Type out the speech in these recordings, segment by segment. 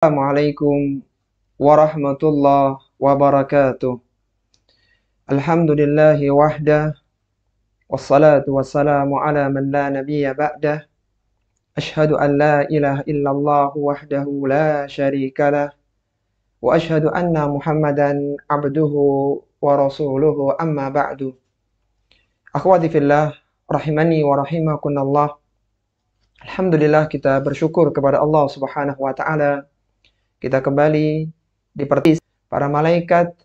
Assalamualaikum warahmatullahi wabarakatuh. Alhamdulillahi wahdah, wassalatu wassalamu ala man la nabiyya ba'dah. Ashhadu an la ilaha illallah wahdahu la syarika lah, wa ashhadu anna Muhammadan abduhu wa rasuluhu amma ba'du. Akhwati fillah, rahimani wa rahimakunallah. Alhamdulillah, kita bersyukur kepada Allah Subhanahu wa taala. Kita kembali dipertis para malaikat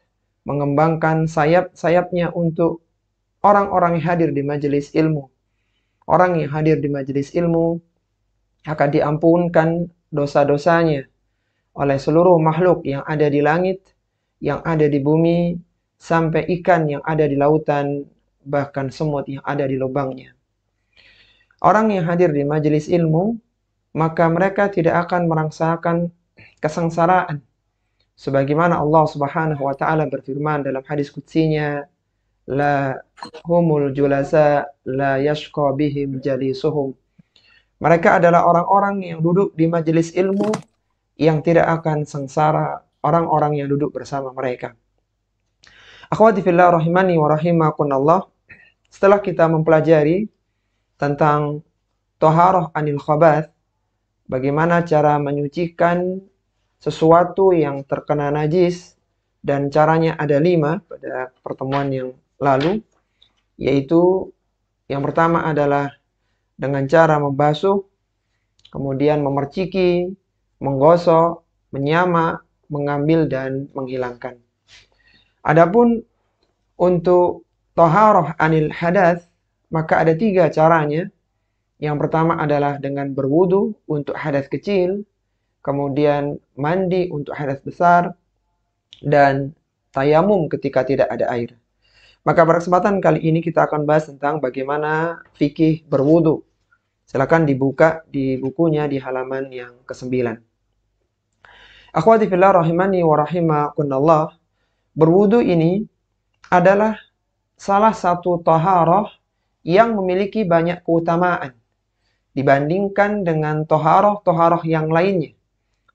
mengembangkan sayap-sayapnya untuk orang-orang yang hadir di majelis ilmu. Orang yang hadir di majelis ilmu akan diampunkan dosa-dosanya oleh seluruh makhluk yang ada di langit, yang ada di bumi, sampai ikan yang ada di lautan, bahkan semut yang ada di lubangnya. Orang yang hadir di majelis ilmu, maka mereka tidak akan merasakan kesengsaraan. Sebagaimana Allah Subhanahu wa taala berfirman dalam hadis qudsinya, la humul julasa la yashqa bihim jalisuhum. Mereka adalah orang-orang yang duduk di majelis ilmu yang tidak akan sengsara orang-orang yang duduk bersama mereka. Akhwati fillah rahimani wa rahimakunallah. Setelah kita mempelajari tentang thaharah anil khabath, bagaimana cara menyucikan sesuatu yang terkena najis, dan caranya ada 5 pada pertemuan yang lalu, yaitu yang pertama adalah dengan cara membasuh, kemudian memerciki, menggosok, menyamak, mengambil, dan menghilangkan. Adapun untuk thaharah anil hadath, maka ada 3 caranya. Yang pertama adalah dengan berwudu untuk hadas kecil, kemudian mandi untuk hadas besar, dan tayamum ketika tidak ada air. Maka pada kesempatan kali ini kita akan bahas tentang bagaimana fikih berwudu. Silakan dibuka di bukunya di halaman yang ke-9. Akhwati fillah rahimani wa rahimakunallah. Berwudu ini adalah salah satu taharah yang memiliki banyak keutamaan dibandingkan dengan taharah yang lainnya.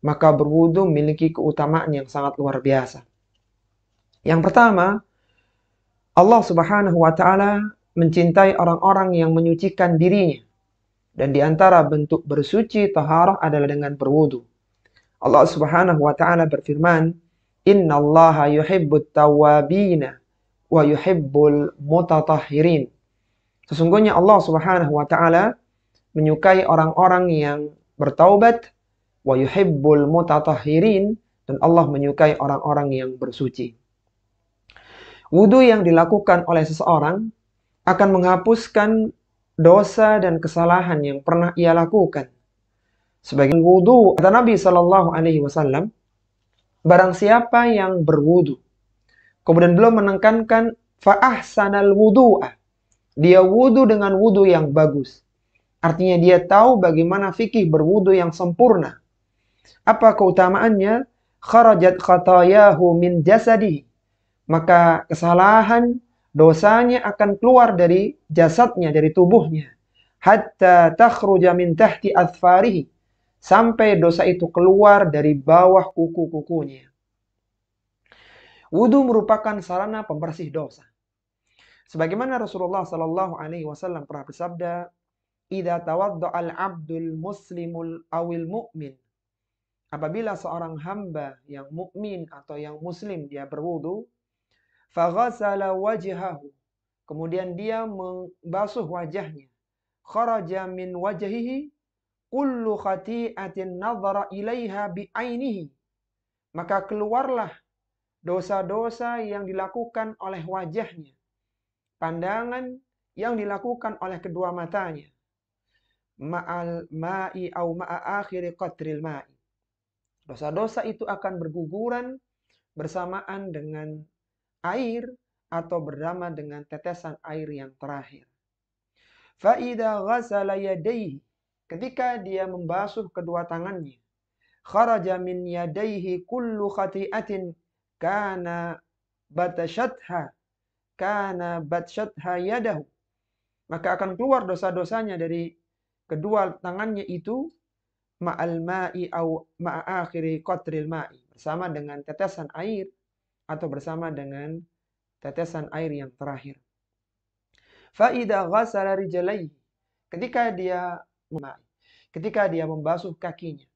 Maka berwudu memiliki keutamaan yang sangat luar biasa. Yang pertama, Allah Subhanahu wa taala mencintai orang-orang yang menyucikan dirinya. Dan di antara bentuk bersuci taharah adalah dengan berwudu. Allah Subhanahu wa taala berfirman, "Innallaha yuhibbut tawwabina wa yuhibbul mutatahhirin." Sesungguhnya Allah Subhanahu wa taala menyukai orang-orang yang bertaubat, wa yuhibbul mutatahhirin, dan Allah menyukai orang-orang yang bersuci. Wudu yang dilakukan oleh seseorang akan menghapuskan dosa dan kesalahan yang pernah ia lakukan. Sebagian wudu, kata Nabi sallallahu alaihi wasallam, barang siapa yang berwudu, kemudian beliau menekankan fa ahsanal wudu'a, dia wudu dengan wudu yang bagus. Artinya dia tahu bagaimana fikih berwudu yang sempurna. Apa keutamaannya? Kharajat khatayahu min jasadihi. Maka kesalahan, dosanya akan keluar dari jasadnya, dari tubuhnya. Hatta takhruja min tahti athfarihi. Sampai dosa itu keluar dari bawah kuku-kukunya. Wudu merupakan sarana pembersih dosa. Sebagaimana Rasulullah sallallahu alaihi wasallam pernah bersabda, "Idza tawadda'al 'abdul muslimul awil mu'min." Apabila seorang hamba yang mukmin atau yang muslim dia berwudu, faghasala wajhahu, kemudian dia membasuh wajahnya, kharaja min wajhihi kullu khati'atin nadhara ilaiha bi'ainihi, maka keluarlah dosa-dosa yang dilakukan oleh wajahnya, pandangan yang dilakukan oleh kedua matanya, ma'al ma'i au ma'a akhiri qatril ma'i. Dosa-dosa itu akan berguguran bersamaan dengan air atau bersama dengan tetesan air yang terakhir. Fa'idha ghasala yadayhi, ketika dia membasuh kedua tangannya, kharaja min yadayhi kullu khati'atin kana batashatha yadahu, maka akan keluar dosa-dosanya dari kedua tangannya itu ma'al ma'i au ma'a akhiri qatril ma'i, bersama dengan tetesan air atau bersama dengan tetesan air yang terakhir. Fa idza ghasala rijlaihi, ketika dia membasuh kakinya,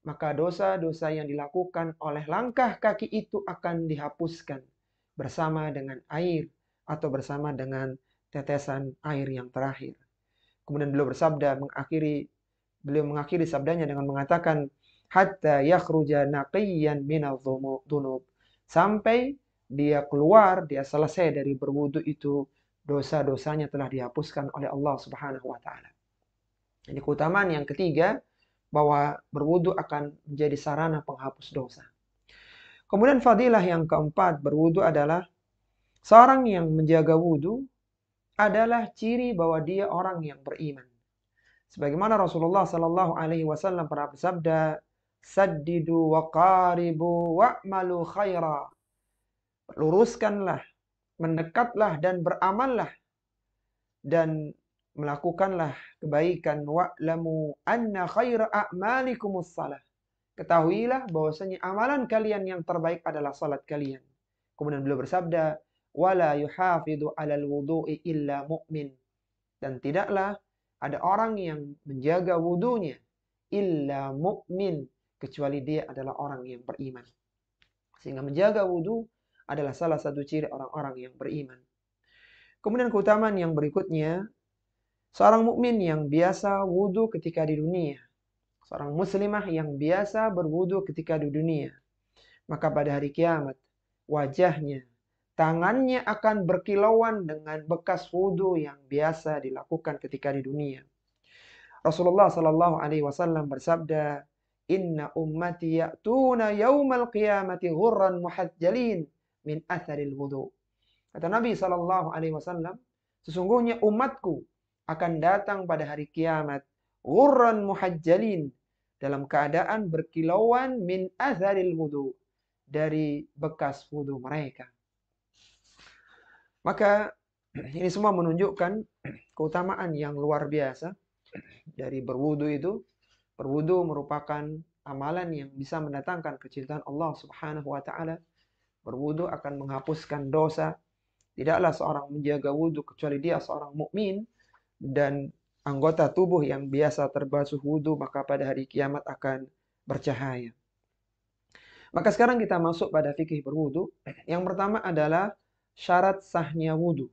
maka dosa-dosa yang dilakukan oleh langkah kaki itu akan dihapuskan bersama dengan air atau bersama dengan tetesan air yang terakhir. Kemudian beliau mengakhiri sabdanya dengan mengatakan, hatta yakhruja naqiyan minadh dhunub, sampai dia keluar, dia selesai dari berwudu itu, dosa-dosanya telah dihapuskan oleh Allah Subhanahu wa taala. Ini keutamaan yang ketiga, bahwa berwudu akan menjadi sarana penghapus dosa. Kemudian fadilah yang keempat, berwudu adalah seorang yang menjaga wudu adalah ciri bahwa dia orang yang beriman. Sebagaimana Rasulullah Sallallahu Alaihi Wasallam pernah bersabda, "Saddidu wa qaribu wa'malu khaira." Luruskanlah, mendekatlah dan beramallah dan melakukanlah kebaikan. Wa'lamu anna khaira a'malikumus salah. Ketahuilah bahwasanya amalan kalian yang terbaik adalah salat kalian. Kemudian beliau bersabda, "Wala yuhafidhu 'alal wudu'i illa mu'min." Dan tidaklah ada orang yang menjaga wudunya illa mu'min, kecuali dia adalah orang yang beriman. Sehingga menjaga wudu adalah salah satu ciri orang-orang yang beriman. Kemudian keutamaan yang berikutnya, seorang mukmin yang biasa wudu ketika di dunia, seorang muslimah yang biasa berwudu ketika di dunia, maka pada hari kiamat wajahnya, tangannya akan berkilauan dengan bekas wudu yang biasa dilakukan ketika di dunia. Rasulullah Sallallahu Alaihi Wasallam bersabda, "Inna ummati ya'tuna yaumal qiyamati ghurran muhajjalin min atharil wudu." Kata Nabi Sallallahu Alaihi Wasallam, sesungguhnya umatku akan datang pada hari kiamat ghurran muhajjalin, dalam keadaan berkilauan min atharil wudu, dari bekas wudu mereka. Maka ini semua menunjukkan keutamaan yang luar biasa dari berwudu itu. Berwudu merupakan amalan yang bisa mendatangkan kecintaan Allah Subhanahu wa taala. Berwudu akan menghapuskan dosa. Tidaklah seorang menjaga wudu kecuali dia seorang mukmin, dan anggota tubuh yang biasa terbasuh wudu maka pada hari kiamat akan bercahaya. Maka sekarang kita masuk pada fikih berwudu. Yang pertama adalah syarat sahnya wudu.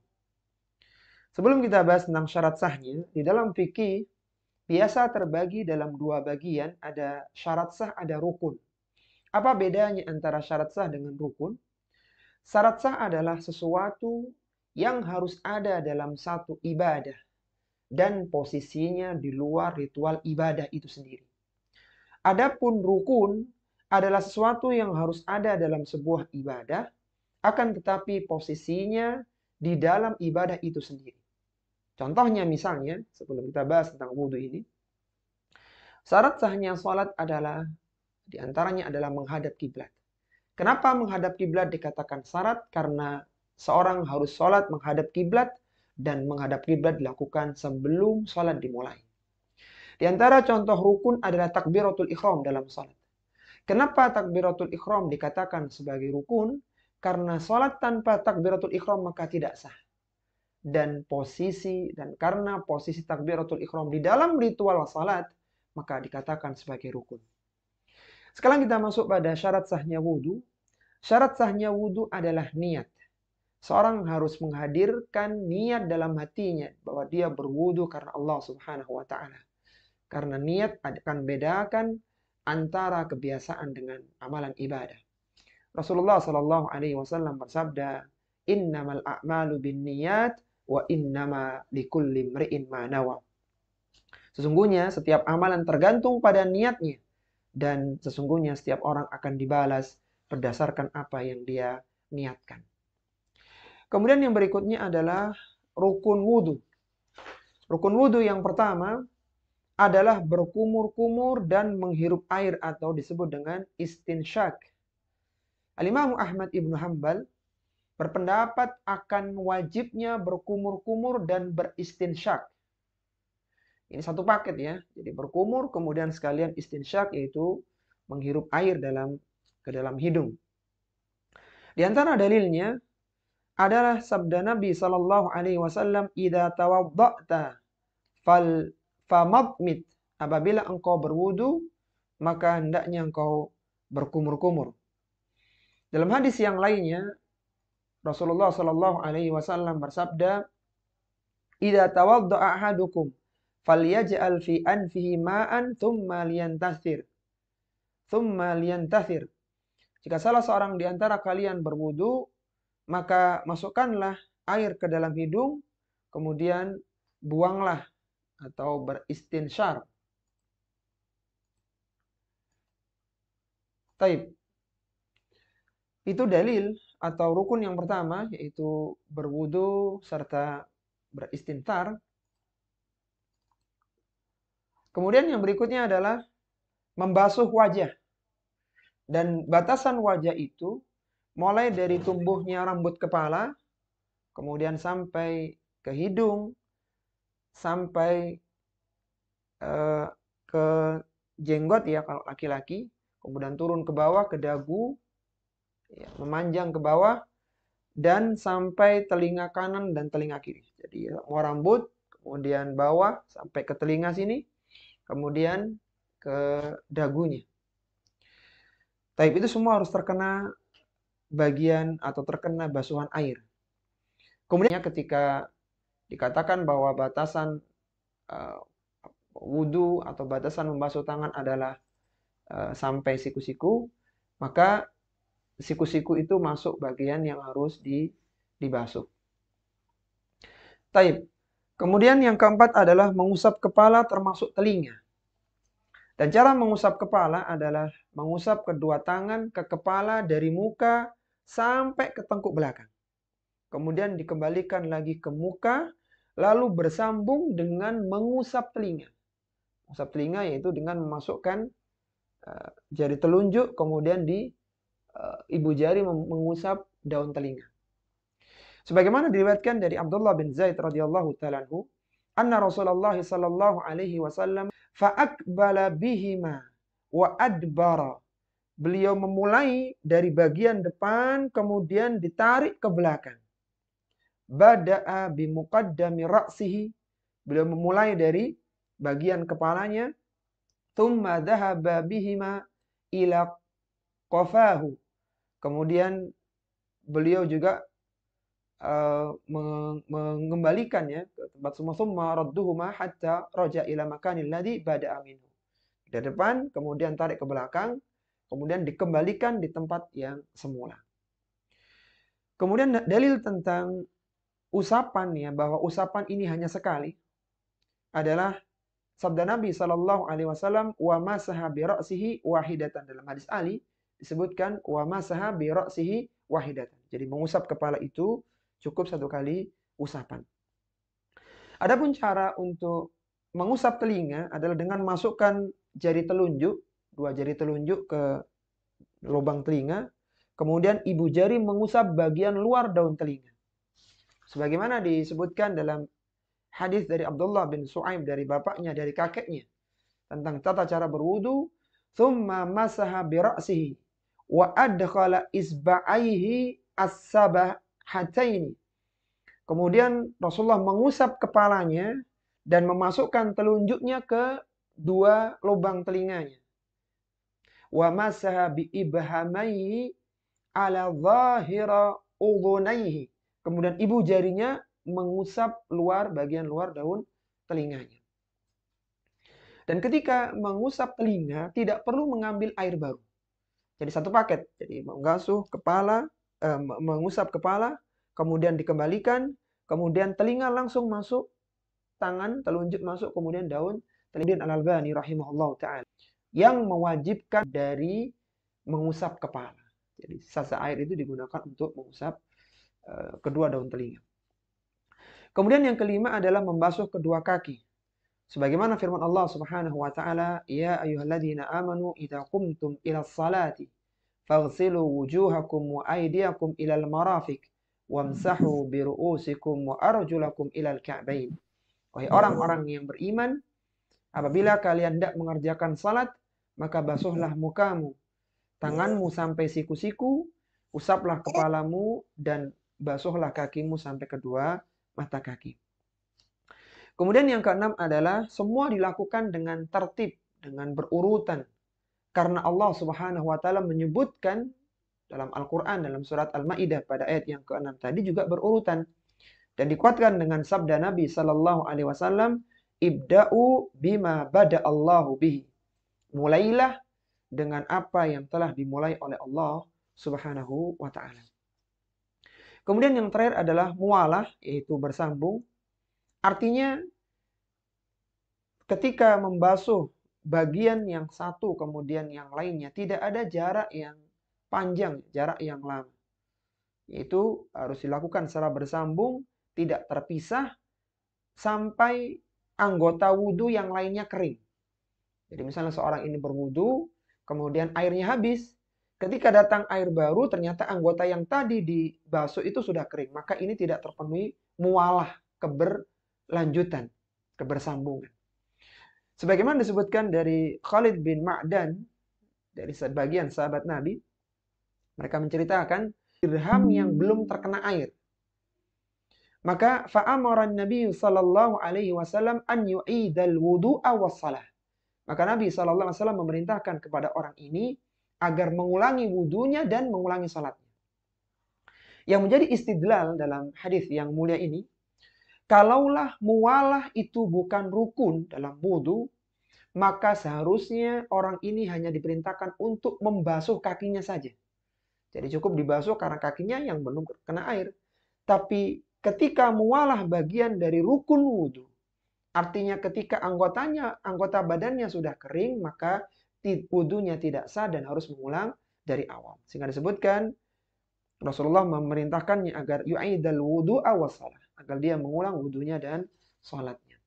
Sebelum kita bahas tentang syarat sahnya, di dalam fikih biasa terbagi dalam dua bagian, ada syarat sah, ada rukun. Apa bedanya antara syarat sah dengan rukun? Syarat sah adalah sesuatu yang harus ada dalam satu ibadah dan posisinya di luar ritual ibadah itu sendiri. Adapun rukun adalah sesuatu yang harus ada dalam sebuah ibadah, akan tetapi posisinya di dalam ibadah itu sendiri. Contohnya misalnya, sebelum kita bahas tentang wudhu ini, syarat sahnya sholat adalah, diantaranya adalah menghadap kiblat. Kenapa menghadap kiblat dikatakan syarat? Karena seorang harus sholat menghadap kiblat, dan menghadap kiblat dilakukan sebelum sholat dimulai. Di antara contoh rukun adalah takbiratul ihram dalam sholat. Kenapa takbiratul ihram dikatakan sebagai rukun? Karena sholat tanpa takbiratul ihram maka tidak sah. Dan karena posisi takbiratul ihram di dalam ritual salat, maka dikatakan sebagai rukun. Sekarang kita masuk pada syarat sahnya wudu. Syarat sahnya wudu adalah niat. Seorang harus menghadirkan niat dalam hatinya bahwa dia berwudu karena Allah Subhanahu wa taala. Karena niat akan bedakan antara kebiasaan dengan amalan ibadah. Rasulullah Sallallahu Alaihi Wasallam bersabda, "Innamal a'malu binniyat wa innama likulli imri'in ma nawa." Sesungguhnya setiap amalan tergantung pada niatnya, dan sesungguhnya setiap orang akan dibalas berdasarkan apa yang dia niatkan. Kemudian yang berikutnya adalah rukun wudu. Rukun wudu yang pertama adalah berkumur-kumur dan menghirup air atau disebut dengan istinsyak. Al-Imam Ahmad Ibn Hanbal berpendapat akan wajibnya berkumur-kumur dan beristinsyak. Ini satu paket ya. Jadi berkumur kemudian sekalian istinsyak, yaitu menghirup air ke dalam hidung. Di antara dalilnya adalah sabda Nabi Shallallahu Alaihi Wasallam, "Idza tawadda'ta fal famadmit." Apabila engkau berwudu, maka hendaknya engkau berkumur-kumur. Dalam hadis yang lainnya, Rasulullah Shallallahu Alaihi Wasallam bersabda, "Idza tawadda'a ahadukum falyaj'al fi anfihi ma'an thumma liyantathir." Jika salah seorang di antara kalian berwudu, maka masukkanlah air ke dalam hidung, kemudian buanglah atau beristinsyar. Taib. Itu dalil atau rukun yang pertama, yaitu berwudu serta beristintar. Kemudian yang berikutnya adalah membasuh wajah. Dan batasan wajah itu mulai dari tumbuhnya rambut kepala, kemudian sampai ke hidung, sampai ke jenggot ya kalau laki-laki, kemudian turun ke bawah ke dagu, ya, memanjang ke bawah, dan sampai telinga kanan dan telinga kiri. Jadi mau rambut, kemudian bawah sampai ke telinga sini, kemudian ke dagunya. Tapi itu semua harus terkena bagian atau terkena basuhan air. Kemudian ketika dikatakan bahwa batasan wudhu atau batasan membasuh tangan adalah sampai siku-siku, maka siku-siku itu masuk bagian yang harus dibasuh. Taib. Kemudian yang keempat adalah mengusap kepala termasuk telinga. Dan cara mengusap kepala adalah mengusap kedua tangan ke kepala dari muka sampai ke tengkuk belakang. Kemudian dikembalikan lagi ke muka, lalu bersambung dengan mengusap telinga. Mengusap telinga yaitu dengan memasukkan jari telunjuk, kemudian di ibu jari mengusap daun telinga. Sebagaimana diriwayatkan dari Abdullah bin Zaid radhiyallahu ta'ala anhu, anna Rasulullah sallallahu alaihi wasallam fa'akbala bihima wa adbara. Beliau memulai dari bagian depan kemudian ditarik ke belakang. Bada'a bimuqaddami ra'sihi. Beliau memulai dari bagian kepalanya. Thumma dhahaba bihima ila qafahu. Kemudian beliau juga mengembalikannya ke tempat summa radduhuma hatta raja ila makanil ladzi bada'a minhu. Dari depan, kemudian tarik ke belakang, kemudian dikembalikan di tempat yang semula. Kemudian dalil tentang usapan ya, bahwa usapan ini hanya sekali adalah sabda Nabi Shallallahu Alaihi Wasallam, wa masaha bi ra'sihi wahidatan. Dalam hadis Ali disebutkan wa masaha bi ra'sihi wahidatan. Jadi mengusap kepala itu cukup satu kali usapan. Adapun cara untuk mengusap telinga adalah dengan masukkan jari telunjuk, dua jari telunjuk ke lubang telinga, kemudian ibu jari mengusap bagian luar daun telinga. Sebagaimana disebutkan dalam hadis dari Abdullah bin Su'aib dari bapaknya, dari kakeknya, tentang tata cara berwudu, thumma masaha bi ra'sihi wa adkhala isba'aihi as-sabahataini. Kemudian Rasulullah mengusap kepalanya dan memasukkan telunjuknya ke dua lubang telinganya. Wa masaha bi ibhamaihi ala dhahira udhunaihi. Kemudian ibu jarinya mengusap bagian luar daun telinganya. Dan ketika mengusap telinga tidak perlu mengambil air baru. Jadi satu paket. Jadi mengasuh kepala, mengusap kepala, kemudian dikembalikan, kemudian telinga langsung masuk, tangan telunjuk masuk, kemudian daun. Kemudian Al-Albani rahimahullah ta'ala yang mewajibkan dari mengusap kepala. Jadi sasa air itu digunakan untuk mengusap kedua daun telinga. Kemudian yang kelima adalah membasuh kedua kaki. Sebagaimana firman Allah Subhanahu wa taala, "Ya ayyuhalladzina amanu idza qumtum ilas salati faghsilu wujuhakum wa aydiyakum ilal marafiq wamsahu bi ru'usikum wa arjulakum ilal ka'bain." Wahai orang-orang yang beriman, Apabila kalian tidak mengerjakan salat, maka basuhlah mukamu, tanganmu sampai siku-siku, usaplah kepalamu, dan basuhlah kakimu sampai kedua mata kaki. Kemudian yang keenam adalah semua dilakukan dengan tertib, dengan berurutan. Karena Allah Subhanahu wa taala menyebutkan dalam Al-Qur'an dalam surat Al-Maidah pada ayat yang ke-6 tadi juga berurutan. Dan dikuatkan dengan sabda Nabi sallallahu alaihi wasallam, "Ibda'u bima bada'allahu bihi." Mulailah dengan apa yang telah dimulai oleh Allah Subhanahu wa taala. Kemudian yang terakhir adalah mualah, yaitu bersambung. Artinya ketika membasuh bagian yang satu kemudian yang lainnya tidak ada jarak yang panjang, jarak yang lama. Yaitu harus dilakukan secara bersambung, tidak terpisah sampai anggota wudhu yang lainnya kering. Jadi misalnya seorang ini berwudhu, kemudian airnya habis. Ketika datang air baru, ternyata anggota yang tadi dibasuh itu sudah kering. Maka ini tidak terpenuhi mualah, keberlanjutan, kebersambungan. Sebagaimana disebutkan dari Khalid bin Ma'dan, dari sebagian sahabat Nabi, mereka menceritakan dirham yang belum terkena air. Maka fa'amara Nabi sallallahu alaihi wasallam an yu'idal wudu'a was-salah. Maka Nabi sallallahu alaihi wasallam memerintahkan kepada orang ini agar mengulangi wudunya dan mengulangi salatnya. Yang menjadi istidlal dalam hadis yang mulia ini, kalaulah mualah itu bukan rukun dalam wudu, maka seharusnya orang ini hanya diperintahkan untuk membasuh kakinya saja. Jadi cukup dibasuh karena kakinya yang belum kena air. Tapi ketika mualah bagian dari rukun wudu, artinya ketika anggota badannya sudah kering, maka wudunya tidak sah dan harus mengulang dari awal. Sehingga disebutkan Rasulullah memerintahkannya agar yu'idal wudu'a was-salah, agar dia mengulang wudunya dan salatnya.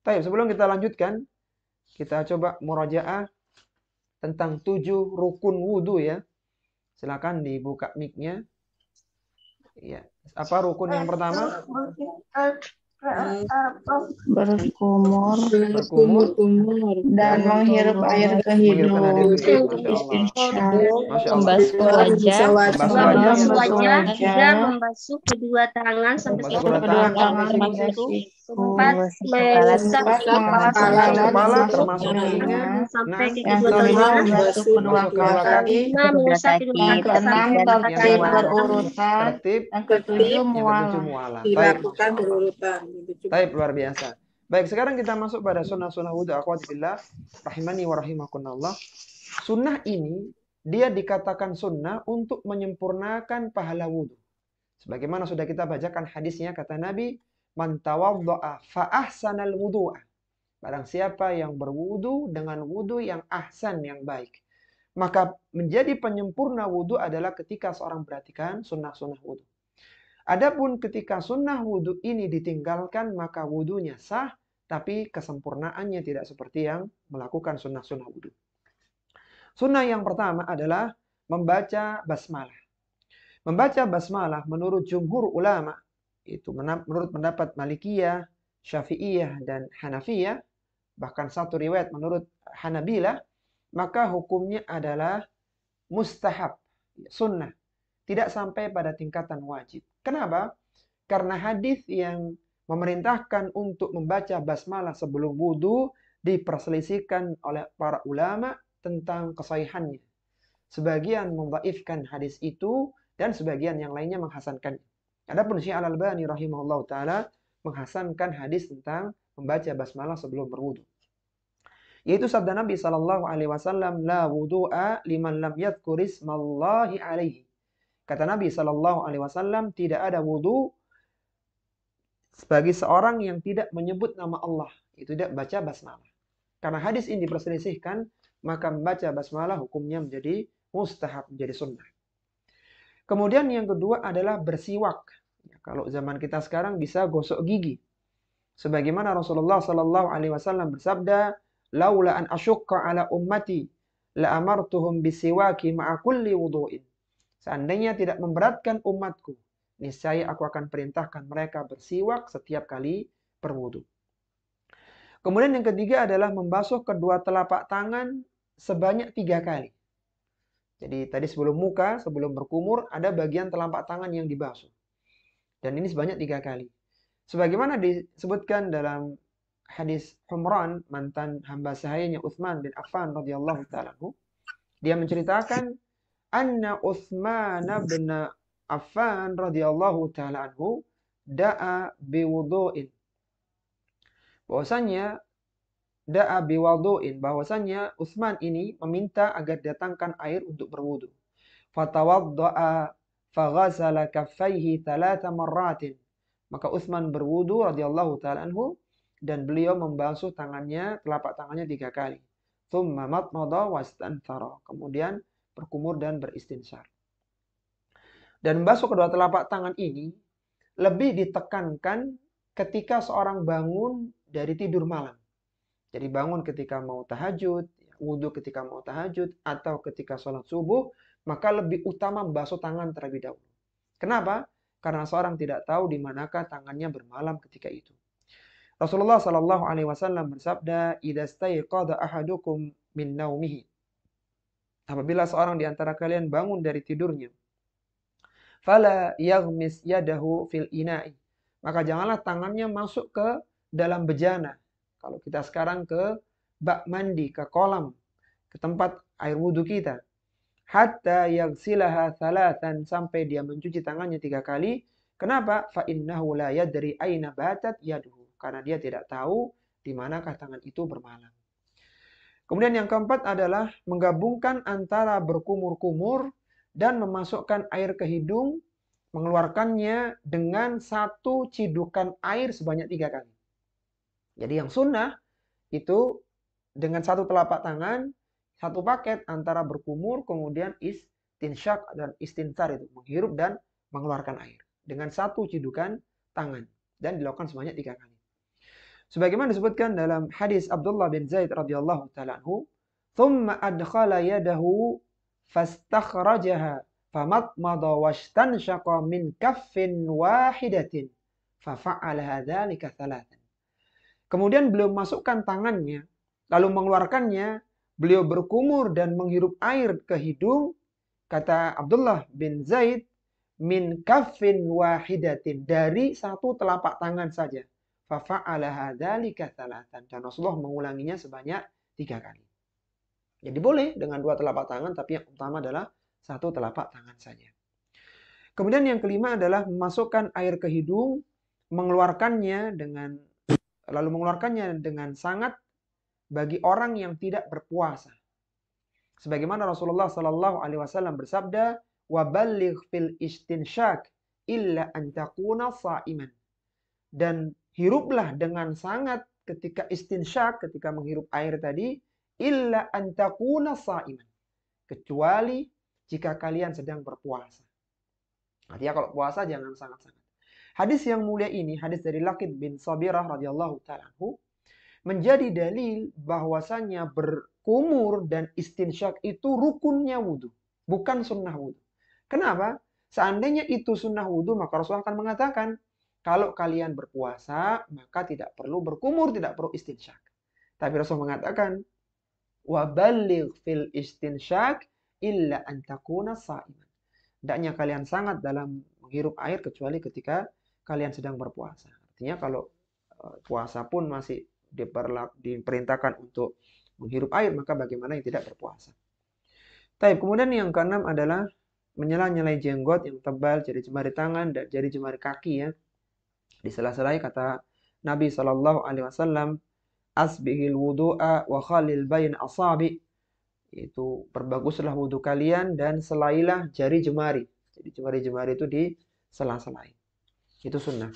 Baik, sebelum kita lanjutkan, kita coba murajaah tentang 7 rukun wudu ya. Silakan dibuka mic-nya. Ya. Apa rukun yang pertama? Berkumur Berkumur dan menghirup air ke hidung. Masya Allah. Membasuh wajah, Membasuh wajah, tiga membasuh kedua tangan sampai membasuh kedua tangan sampai siku-siku. Keempat, mengusap kepala termasuk telinga. sampai ke Yang kedua kelima telinga. membasuh kedua kaki. Lima, mengusap kedua Yang kaki keenam sampai tertib berurutan. Tertib. Yang ketujuh Yang ketujuh mualah. mualah. Dilakukan berurutan. Taib, luar biasa. Baik, sekarang kita masuk pada sunnah-sunnah wudhu. Akhwati billah, rahimani wa rahimakumullah. Sunnah ini, dia dikatakan sunnah untuk menyempurnakan pahala wudhu. Sebagaimana sudah kita bacakan hadisnya, kata Nabi, man tawadda'a fa ahsanal wudhu'a. Barang siapa yang berwudu dengan wudu yang ahsan, yang baik. Maka menjadi penyempurna wudu adalah ketika seorang perhatikan sunnah-sunnah wudu. Adapun ketika sunnah wudu ini ditinggalkan, maka wudunya sah, tapi kesempurnaannya tidak seperti yang melakukan sunnah-sunnah wudu. Sunnah yang pertama adalah membaca basmalah. Membaca basmalah menurut jumhur ulama, itu menurut pendapat Malikiyah, Syafi'iyah, dan Hanafiyah, bahkan satu riwayat menurut Hanabilah, maka hukumnya adalah mustahab, sunnah. Tidak sampai pada tingkatan wajib. Kenapa? Karena hadis yang memerintahkan untuk membaca basmalah sebelum wudu diperselisihkan oleh para ulama tentang kesahihannya. Sebagian mendhaifkan hadis itu dan sebagian yang lainnya menghasankannya. Adapun Syekh Al-Albani rahimahullah taala menghasankan hadis tentang membaca basmalah sebelum berwudu. Yaitu sabda Nabi sallallahu alaihi wasallam, la wudu'a liman lam yadhkur ismallahi alaihi. Kata Nabi sallallahu alaihi wasallam, tidak ada wudu bagi seorang yang tidak menyebut nama Allah, itu tidak baca basmalah. Karena hadis ini diperselisihkan, maka membaca basmalah hukumnya menjadi mustahab, menjadi sunnah. Kemudian yang kedua adalah bersiwak. Ya, kalau zaman kita sekarang bisa gosok gigi. Sebagaimana Rasulullah sallallahu alaihi wasallam bersabda, laula an asyukka ala ummati la amartuhum bisiwaki ma'a kulli wudu'in. Seandainya tidak memberatkan umatku, niscaya aku akan perintahkan mereka bersiwak setiap kali berwudu. Kemudian yang ketiga adalah membasuh kedua telapak tangan sebanyak 3 kali. Jadi tadi sebelum muka, sebelum berkumur, ada bagian telapak tangan yang dibasuh. Dan ini sebanyak 3 kali. Sebagaimana disebutkan dalam hadis Humran, mantan hamba sahayanya Utsman bin Affan radhiyallahu ta'ala anhu, dia menceritakan anna Utsman bin Affan radhiyallahu ta'ala anhu da'a biwudu'in. Bahwasanya da'a biwudu'in, bahwasanya Utsman ini meminta agar datangkan air untuk berwudu. Fatawadda'a faghasala kaffaihi 3 marratin. Maka Utsman berwudu radhiyallahu ta'ala anhu dan beliau membasuh tangannya, telapak tangannya 3 kali. Tsumma matmada wastanthara. Kemudian berkumur dan beristinsar. Dan membasuh kedua telapak tangan ini lebih ditekankan ketika seorang bangun dari tidur malam. Jadi bangun ketika mau tahajud, wudu ketika mau tahajud, atau ketika sholat subuh, maka lebih utama membasuh tangan terlebih dahulu. Kenapa? Karena seorang tidak tahu di manakah tangannya bermalam ketika itu. Rasulullah Shallallahu Alaihi Wasallam bersabda, "Idza stayqadha ahadukum min naumihi." Apabila seorang di antara kalian bangun dari tidurnya, fala yaghmis yadahu fil ina'i. Maka janganlah tangannya masuk ke dalam bejana. Kalau kita sekarang ke bak mandi, ke kolam, ke tempat air wudhu kita. Hatta yaghsilaha 3 sampai dia mencuci tangannya 3 kali. Kenapa? Fa innahu la yadri aina batat yaduhu. Karena dia tidak tahu di manakah tangan itu bermalam. Kemudian yang keempat adalah menggabungkan antara berkumur-kumur dan memasukkan air ke hidung, mengeluarkannya dengan 1 cidukan air sebanyak 3 kali. Jadi yang sunnah itu dengan 1 telapak tangan, 1 paket antara berkumur, kemudian istinsyak dan istinsar itu, menghirup dan mengeluarkan air. Dengan 1 cidukan tangan. Dan dilakukan sebanyak 3 kali. Sebagaimana disebutkan dalam hadis Abdullah bin Zaid radhiyallahu ta'ala anhu, "Tsumma adkhala yadahu fastakhrajaha famatmada wastanshaqa min kaffin wahidatin fafa'ala dzalika 3." Kemudian beliau masukkan tangannya, lalu mengeluarkannya, beliau berkumur dan menghirup air ke hidung, kata Abdullah bin Zaid, min kaffin wahidatin, dari 1 telapak tangan saja. Fafa'ala dzalika 3. Dan Rasulullah mengulanginya sebanyak 3 kali. Jadi boleh dengan 2 telapak tangan, tapi yang utama adalah 1 telapak tangan saja. Kemudian yang kelima adalah memasukkan air ke hidung, lalu mengeluarkannya dengan sangat bagi orang yang tidak berpuasa. Sebagaimana Rasulullah Shallallahu Alaihi Wasallam bersabda, "Waballigh fil istinsyak illa an takuna sha'iman." Dan hiruplah dengan sangat ketika istinsyak, ketika menghirup air tadi, illa an takuna sha'iman. Kecuali jika kalian sedang berpuasa. Artinya kalau puasa jangan sangat-sangat. Hadis yang mulia ini, hadis dari Laqid bin Sabirah radhiyallahu ta'ala anhu, menjadi dalil bahwasannya berkumur dan istinsyak itu rukunnya wudhu, bukan sunnah wudhu. Kenapa? Seandainya itu sunnah wudhu, maka Rasulullah akan mengatakan, kalau kalian berpuasa, maka tidak perlu berkumur, tidak perlu istinsyak. Tapi Rasul mengatakan, "Waballigh fil istinsyak illa an takuna sha'iman." Hendaknya kalian sangat dalam menghirup air kecuali ketika kalian sedang berpuasa. Artinya kalau puasa pun masih diperintahkan untuk menghirup air, maka bagaimana yang tidak berpuasa. Kemudian yang keenam adalah menyela-nyelai jenggot yang tebal, jari jemari tangan dan jari jemari kaki ya. Di sela-selai kata Nabi Shallallahu Alaihi Wasallam, "Asbihil wudu'a wa khalil bain asabi." Itu perbaguslah wudhu kalian dan selailah jari jemari. Jadi jemari-jemari itu di sela-selai. Itu sunnah.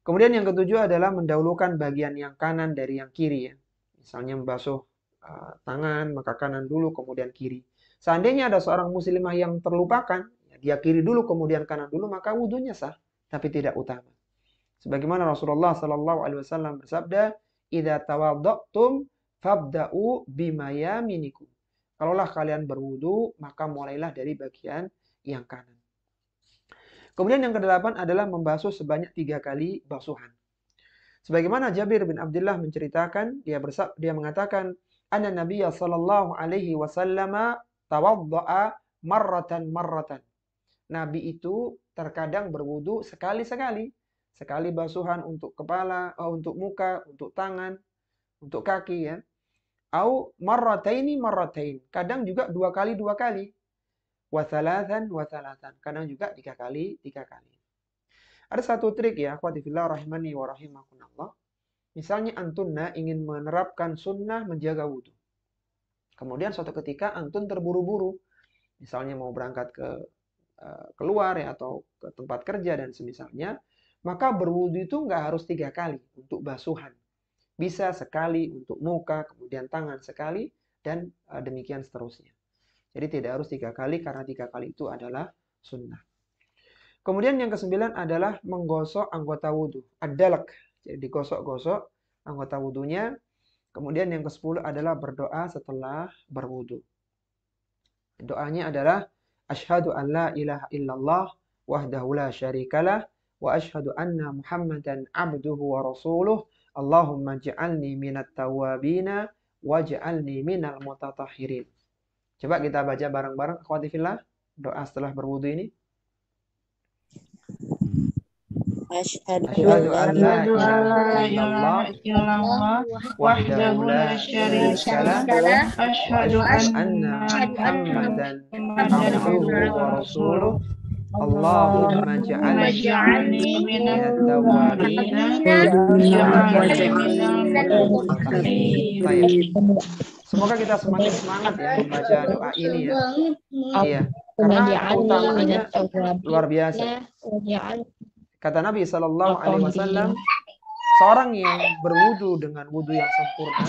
Kemudian yang ketujuh adalah mendahulukan bagian yang kanan dari yang kiri ya. Misalnya membasuh tangan, maka kanan dulu kemudian kiri. Seandainya ada seorang muslimah yang terlupakan, ya dia kiri dulu kemudian kanan dulu, maka wudhunya sah, tapi tidak utama. Sebagaimana Rasulullah Sallallahu Alaihi Wasallam bersabda, "Idza tawaddatum fabda'u bima yaminikum." Kalaulah kalian berwudu, maka mulailah dari bagian yang kanan. Kemudian yang kedelapan adalah membasuh sebanyak 3 kali basuhan. Sebagaimana Jabir bin Abdullah menceritakan, dia mengatakan, "Anna Nabiyya sallallahu alaihi wasallam tawadda'a marratan. Nabi itu terkadang berwudu sekali-sekali. Sekali basuhan untuk kepala, untuk muka, untuk tangan, untuk kaki ya. Au marrataini. Kadang juga 2 kali. Wa thalathan. Kadang juga 3 kali. Ada satu trik ya, akhwati fillah rahimani wa rahimakumullah. Misalnya antunna ingin menerapkan sunnah menjaga wudu. Kemudian suatu ketika antun terburu-buru. Misalnya mau berangkat keluar ya, atau ke tempat kerja dan semisalnya. Maka berwudu itu nggak harus 3 kali untuk basuhan. Bisa sekali untuk muka, kemudian tangan sekali, dan demikian seterusnya. Jadi tidak harus 3 kali karena 3 kali itu adalah sunnah. Kemudian yang ke-9 adalah menggosok anggota wudhu. Ad-dalak. Jadi digosok-gosok anggota wudhunya. Kemudian yang ke-10 adalah berdoa setelah berwudhu. Doanya adalah Asyhadu an la ilaha illallah wahdahu la syarikalah wa asyhadu anna Muhammadan abduhu wa rasuluh. Allahumma ja'alni minat tawabina waj'alni minal mutatahhirin. Coba kita baca bareng-bareng akhwati fillah doa setelah berwudu ini. Asyhadu an la ilaha illallah wahdahu la syarikalah wa asyhadu anna Muhammadan abduhu wa rasuluh. Allahumma ja'alni minat tawabina Semoga kita semakin semangat ya membaca doa ini ya. Iya, karena keutamaannya luar biasa. Kata Nabi Shallallahu Alaihi Wasallam, seorang yang berwudu dengan wudu yang sempurna,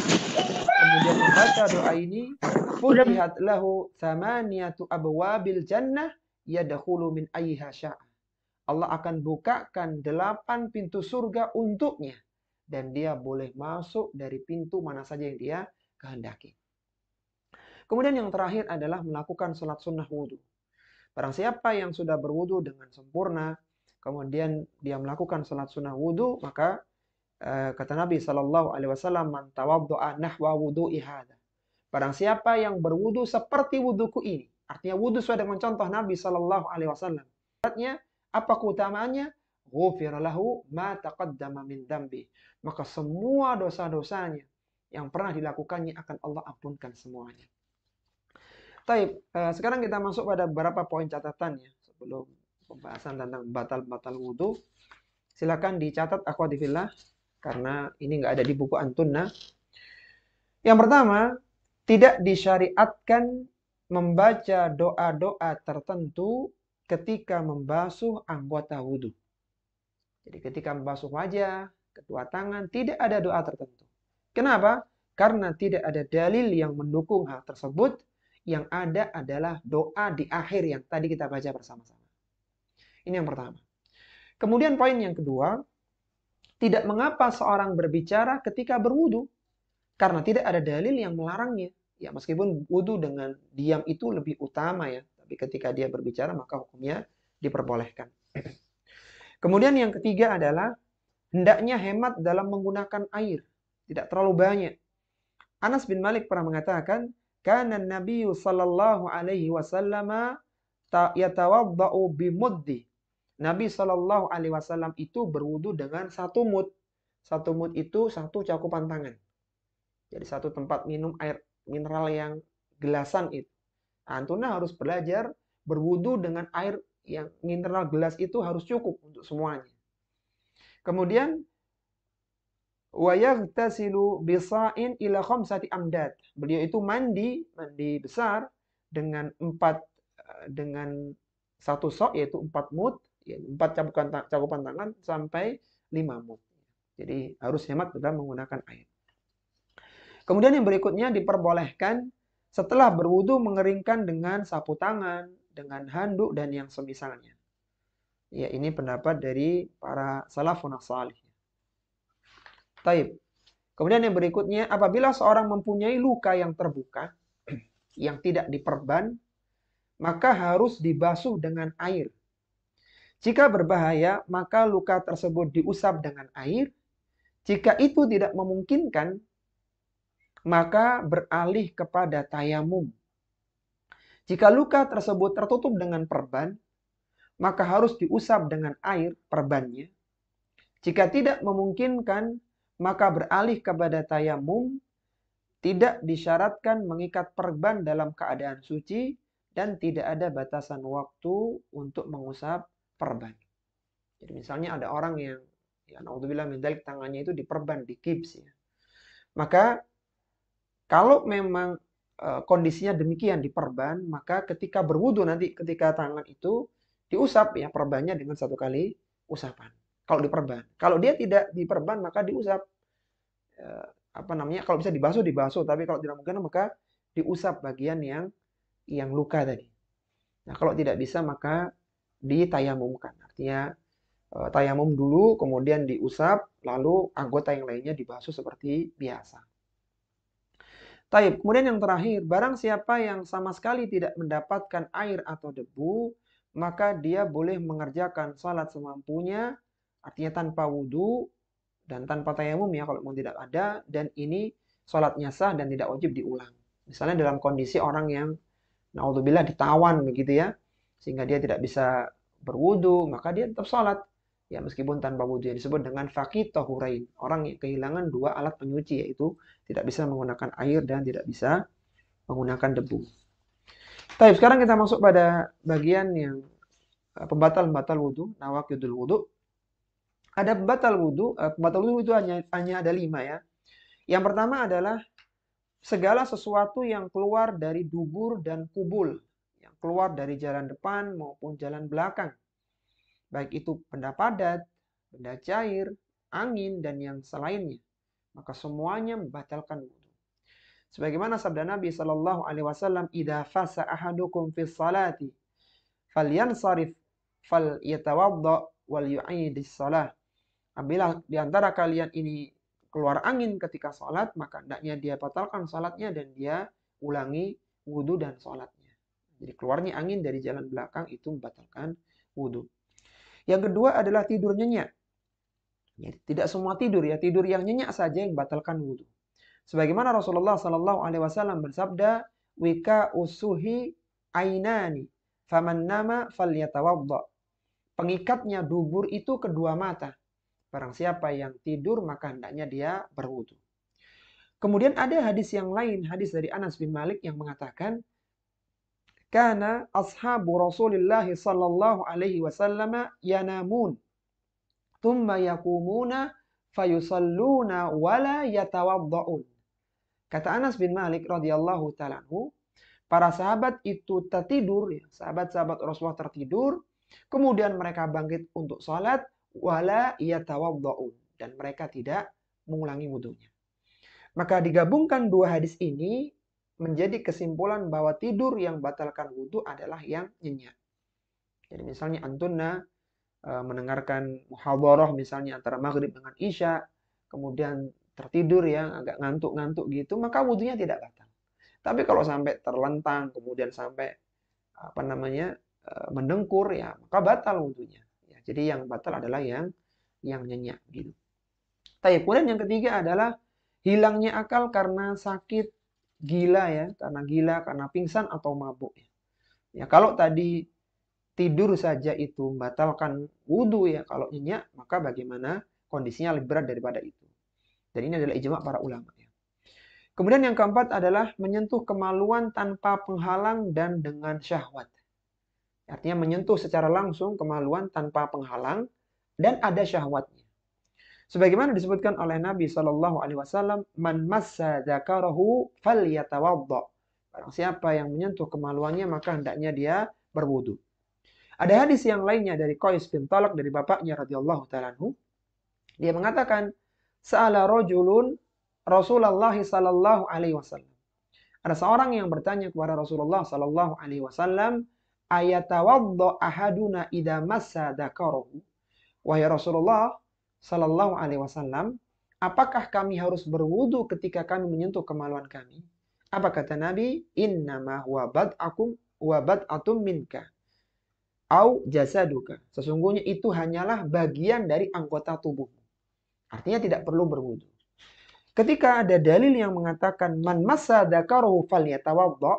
kemudian membaca doa ini, futihat lahu thamaniyatu abwabil jannah yadkhulu min ayyiha syaa. Allah akan bukakan 8 pintu surga untuknya dan dia boleh masuk dari pintu mana saja yang dia kehendaki. Kemudian yang terakhir adalah melakukan sholat sunnah wudu. Barang siapa yang sudah berwudu dengan sempurna, kemudian dia melakukan sholat sunnah wudu, maka kata Nabi Shallallahu Alaihi Wasallam, man tawaddo'a nahwa wudu'i hadza. Barang siapa yang berwudu seperti wuduku ini, artinya wudu sesuai dengan contoh Nabi Shallallahu Alaihi Wasallam. Artinya apa keutamaannya? Ghufira lahu ma taqaddama min dzambi. Maka semua dosa-dosanya yang pernah dilakukannya akan Allah ampunkan semuanya. Taib, sekarang kita masuk pada beberapa poin catatannya sebelum pembahasan tentang batal-batal wudu. Silakan dicatat akhwati fillah karena ini nggak ada di buku Antunna. Yang pertama, tidak disyariatkan membaca doa-doa tertentu ketika membasuh anggota wudu. Jadi ketika membasuh wajah, kedua tangan, tidak ada doa tertentu. Kenapa? Karena tidak ada dalil yang mendukung hal tersebut. Yang ada adalah doa di akhir yang tadi kita baca bersama-sama. Ini yang pertama. Kemudian poin yang kedua, tidak mengapa seorang berbicara ketika berwudu. Karena tidak ada dalil yang melarangnya. Ya, meskipun wudu dengan diam itu lebih utama ya. Tapi ketika dia berbicara maka hukumnya diperbolehkan. Kemudian yang ketiga adalah hendaknya hemat dalam menggunakan air. Tidak terlalu banyak. Anas bin Malik pernah mengatakan, kana Nabi sallallahu alaihi wasallam yatawaddau bimuddi. Nabi sallallahu alaihi wasallam itu berwudu dengan 1 mud. 1 mud itu 1 cakupan tangan. Jadi 1 tempat minum air mineral yang gelasan itu. Antuna harus belajar berwudu dengan air yang mineral gelas itu harus cukup untuk semuanya. Kemudian wa yaghtasilu bisa'in ila 5 amdad. Beliau itu mandi besar dengan 1 sok yaitu 4 mud, 4 cakupan tangan sampai 5 mud. Jadi harus hemat dalam menggunakan air. Kemudian yang berikutnya diperbolehkan setelah berwudu mengeringkan dengan sapu tangan, dengan handuk dan yang semisalnya. Ya, ini pendapat dari para salafun salih. Taib. Kemudian yang berikutnya, apabila seorang mempunyai luka yang terbuka, yang tidak diperban, maka harus dibasuh dengan air. Jika berbahaya, maka luka tersebut diusap dengan air. Jika itu tidak memungkinkan, maka beralih kepada tayamum. Jika luka tersebut tertutup dengan perban, maka harus diusap dengan air perbannya. Jika tidak memungkinkan, maka beralih kepada tayamum. Tidak disyaratkan mengikat perban dalam keadaan suci dan tidak ada batasan waktu untuk mengusap perban. Jadi misalnya ada orang yang, ya naudzubillah min dzalik, tangannya itu diperban, digips ya. Maka kalau memang kondisinya demikian diperban, maka ketika berwudu nanti ketika tangan itu diusap ya perbannya dengan 1 kali usapan. Kalau diperban. Kalau dia tidak diperban maka diusap. Kalau bisa dibasuh, tapi kalau tidak mungkin maka diusap bagian yang luka tadi. Nah, kalau tidak bisa maka ditayamumkan. Artinya tayamum dulu, kemudian diusap, lalu anggota yang lainnya dibasuh seperti biasa. Taib. Kemudian yang terakhir, barang siapa yang sama sekali tidak mendapatkan air atau debu, maka dia boleh mengerjakan salat semampunya, artinya tanpa wudu dan tanpa tayamum ya kalau mau tidak ada, dan ini salatnya sah dan tidak wajib diulang. Misalnya dalam kondisi orang yang naudzubillah ditawan begitu ya, sehingga dia tidak bisa berwudu, maka dia tetap salat. Ya meskipun tanpa wudu, yang disebut dengan faqih tahurain. Orang yang kehilangan 2 alat penyuci, yaitu tidak bisa menggunakan air dan tidak bisa menggunakan debu. Baik, sekarang kita masuk pada bagian yang pembatal-pembatal wudu, nawaqidul wudu. Ada pembatal wudu itu hanya ada 5 ya. Yang pertama adalah segala sesuatu yang keluar dari dubur dan kubul, yang keluar dari jalan depan maupun jalan belakang. Baik itu benda padat, benda cair, angin, dan yang selainnya. Maka semuanya membatalkan wudu. Sebagaimana sabda Nabi sallallahu alaihi wasallam, "Idza fasa ahadukum fis salati falyansarif falyatawadda wal yu'idis shalah." Apabila di antara kalian ini keluar angin ketika salat, maka hendaknya dia batalkan salatnya dan dia ulangi wudu dan salatnya. Jadi keluarnya angin dari jalan belakang itu membatalkan wudu. Yang kedua adalah tidur nyenyak. Ya, tidak semua tidur ya, tidur yang nyenyak saja yang membatalkan wudu. Sebagaimana Rasulullah sallallahu alaihi wasallam bersabda, "Wika usuhi ainani, faman nama falyatawadda." Pengikatnya dubur itu kedua mata. Barang siapa yang tidur maka hendaknya dia berwudu. Kemudian ada hadis yang lain, hadis dari Anas bin Malik yang mengatakan, "Kana ashabu Rasulillah sallallahu alaihi wasallam yanamun, thumma yaqumuna fayusalluna wala yatawadda'un." Kata Anas bin Malik radhiyallahu ta'ala anhu, para sahabat itu tertidur, ya, sahabat-sahabat Rasulullah tertidur, kemudian mereka bangkit untuk salat, wala yatawadda'un, dan mereka tidak mengulangi wudunya. Maka digabungkan 2 hadis ini menjadi kesimpulan bahwa tidur yang batalkan wudu adalah yang nyenyak. Jadi misalnya antunna mendengarkan muhadharah misalnya antara maghrib dengan isya, kemudian tertidur yang agak ngantuk-ngantuk gitu, maka wudunya tidak batal. Tapi kalau sampai terlentang, kemudian sampai mendengkur ya, maka batal wudunya. Ya, jadi yang batal adalah yang nyenyak gitu. Tapi kemudian yang ketiga adalah hilangnya akal karena sakit, gila ya, karena pingsan atau mabuk ya. Ya kalau tadi tidur saja itu membatalkan wudu ya, kalau nyenyak maka bagaimana kondisinya lebih berat daripada itu. Dan ini adalah ijma' para ulama ya. Kemudian yang keempat adalah menyentuh kemaluan tanpa penghalang dan dengan syahwat. Artinya menyentuh secara langsung kemaluan tanpa penghalang dan ada syahwatnya. Sebagaimana disebutkan oleh Nabi sallallahu alaihi wasallam, "Man massa dzakarahu falyatawadda." Barang siapa yang menyentuh kemaluannya maka hendaknya dia berwudu. Ada hadis yang lainnya dari Qais bin Talaq dari bapaknya radhiyallahu ta'ala anhu. Dia mengatakan, "Sa'ala rajulun Rasulullah sallallahu alaihi wasallam." Ada seorang yang bertanya kepada Rasulullah sallallahu alaihi wasallam, "Ayatawadda ahaduna idza massa dzakarahu?" Wahai Rasulullah sallallahu alaihi wasallam, apakah kami harus berwudu ketika kami menyentuh kemaluan kami? Apa kata Nabi? "Innama huwa bad'atum minka au jasaduka." Sesungguhnya itu hanyalah bagian dari anggota tubuhmu. Artinya tidak perlu berwudu. Ketika ada dalil yang mengatakan man massa dzakarahu falyatawadda,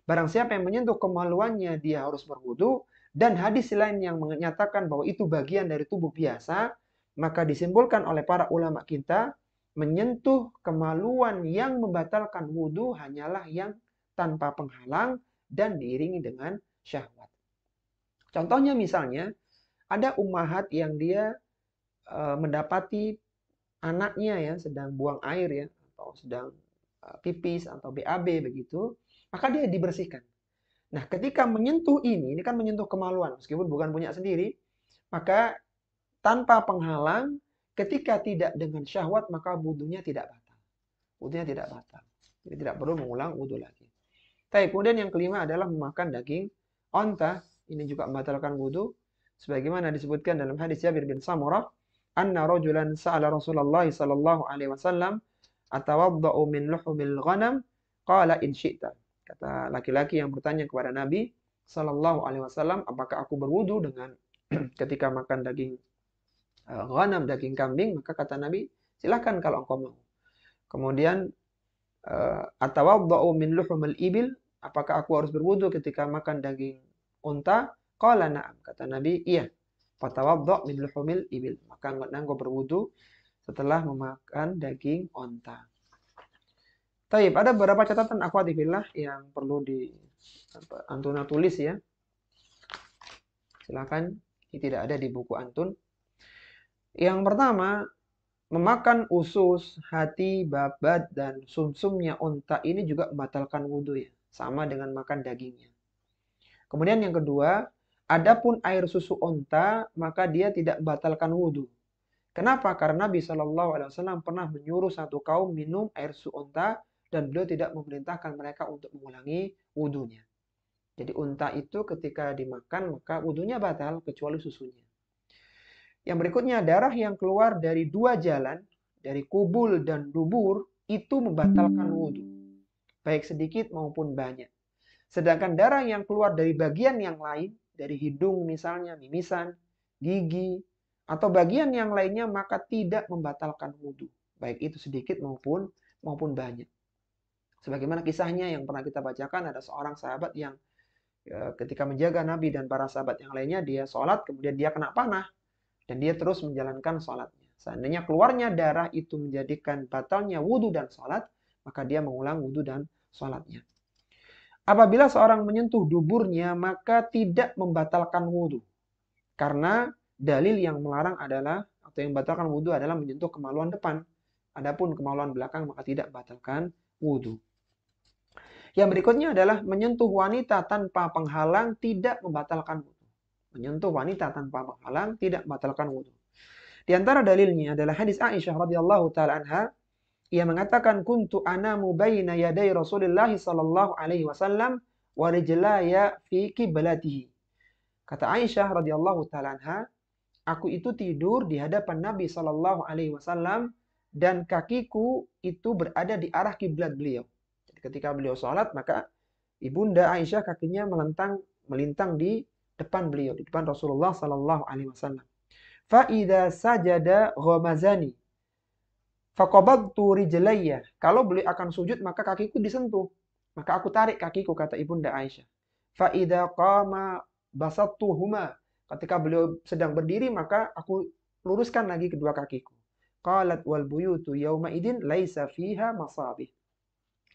barang siapa yang menyentuh kemaluannya dia harus berwudu, dan hadis lain yang menyatakan bahwa itu bagian dari tubuh biasa, maka disimpulkan oleh para ulama kita menyentuh kemaluan yang membatalkan wudu hanyalah yang tanpa penghalang dan diiringi dengan syahwat. Contohnya misalnya ada ummahat yang dia mendapati anaknya ya sedang buang air ya atau sedang pipis atau BAB begitu, maka dia dibersihkan. Nah, ketika menyentuh ini kan menyentuh kemaluan meskipun bukan punya sendiri, maka tanpa penghalang ketika tidak dengan syahwat maka wudunya tidak batal. Wudunya tidak batal. Jadi tidak perlu mengulang wudu lagi. Tapi kemudian yang kelima adalah memakan daging onta. Ini juga membatalkan wudu. Sebagaimana disebutkan dalam hadis Jabir bin Samurah, anna rajulan sa'ala Rasulullah sallallahu alaihi wasallam atawadda'u min luhumil ghanam qala in syi'ta. Kata laki-laki yang bertanya kepada Nabi sallallahu alaihi wasallam, apakah aku berwudu dengan ketika makan daging ghanam, daging kambing? Maka kata Nabi, silakan kalau engkau mau. Kemudian atawadda'u min luhumil ibil, apakah aku harus berwudu ketika makan daging unta? Qala na'am. Kata Nabi, iya. Fatawadda' min luhumil ibil. Maka engkau berwudu setelah memakan daging onta. Taib, ada beberapa catatan akhwati fillah yang perlu Antuna tulis ya. Silakan, ini tidak ada di buku Antun. Yang pertama, memakan usus, hati, babat, dan sumsumnya onta ini juga membatalkan wudhu ya. Sama dengan makan dagingnya. Kemudian yang kedua, adapun air susu onta, maka dia tidak membatalkan wudhu. Kenapa? Karena Nabi SAW pernah menyuruh satu kaum minum air susu onta, dan beliau tidak memerintahkan mereka untuk mengulangi wudhunya. Jadi unta itu ketika dimakan, maka wudhunya batal, kecuali susunya. Yang berikutnya, darah yang keluar dari dua jalan, dari kubul dan dubur, itu membatalkan wudhu. Baik sedikit maupun banyak. Sedangkan darah yang keluar dari bagian yang lain, dari hidung misalnya, mimisan, gigi, atau bagian yang lainnya, maka tidak membatalkan wudhu. Baik itu sedikit maupun banyak. Sebagaimana kisahnya yang pernah kita bacakan, ada seorang sahabat yang ketika menjaga Nabi dan para sahabat yang lainnya, dia sholat, kemudian dia kena panah. Dan dia terus menjalankan sholatnya. Seandainya keluarnya darah itu menjadikan batalnya wudhu dan sholat, maka dia mengulang wudhu dan sholatnya. Apabila seorang menyentuh duburnya, maka tidak membatalkan wudhu. Karena dalil yang melarang adalah, atau yang membatalkan wudhu adalah menyentuh kemaluan depan. Adapun kemaluan belakang, maka tidak membatalkan wudhu. Yang berikutnya adalah menyentuh wanita tanpa penghalang tidak membatalkan wudhu. Menyentuh wanita tanpa penghalang tidak membatalkan wudhu. Di antara dalilnya adalah hadis Aisyah radhiyallahu taala anha, ia mengatakan kuntu anamu baina yaday Rasulullah sallallahu alaihi wasallam wa rijlaya fi qiblatihi. Kata Aisyah radhiyallahu taala anha, aku itu tidur di hadapan Nabi sallallahu alaihi wasallam dan kakiku itu berada di arah kiblat beliau. Jadi ketika beliau sholat, maka ibunda Aisyah kakinya melintang di depan beliau, di depan Rasulullah sallallahu alaihi wasallam. Fa idza sajada ghamazani faqabadtu rijlayya. Kalau beliau akan sujud maka kakiku disentuh. Maka aku tarik kakiku, kata ibunda Aisyah. Fa idza qama basattuhuma. Ketika beliau sedang berdiri maka aku luruskan lagi kedua kakiku. Qalat wal buyutu yauma idin laisa fiha masabih.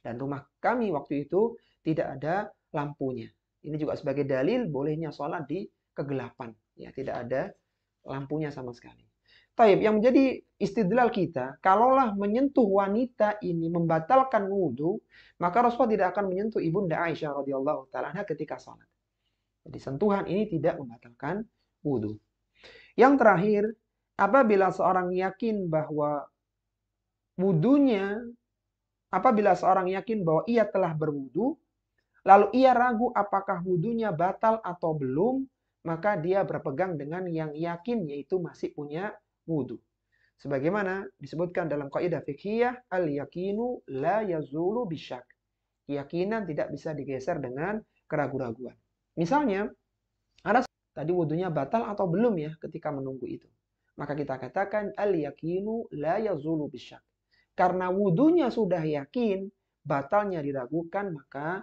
Dan rumah kami waktu itu tidak ada lampunya. Ini juga sebagai dalil bolehnya sholat di kegelapan. Ya, tidak ada lampunya sama sekali. Taib, yang menjadi istidlal kita, kalaulah menyentuh wanita ini membatalkan wudhu, maka Rasulullah tidak akan menyentuh ibunda Aisyah radhiyallahu taala anha ketika sholat. Jadi sentuhan ini tidak membatalkan wudhu. Yang terakhir, apabila seorang yakin bahwa wudhunya, apabila seorang yakin bahwa ia telah berwudhu, lalu ia ragu apakah wudhunya batal atau belum, maka dia berpegang dengan yang yakin, yaitu masih punya wudhu. Sebagaimana disebutkan dalam kaidah fiqhiyah, al-yakinu la yazulu bisyak. Keyakinan tidak bisa digeser dengan keraguan-raguan. Misalnya, ada tadi wudhunya batal atau belum ya ketika menunggu itu. maka kita katakan al-yakinu la yazulu bisyak. Karena wudunya sudah yakin, batalnya diragukan, maka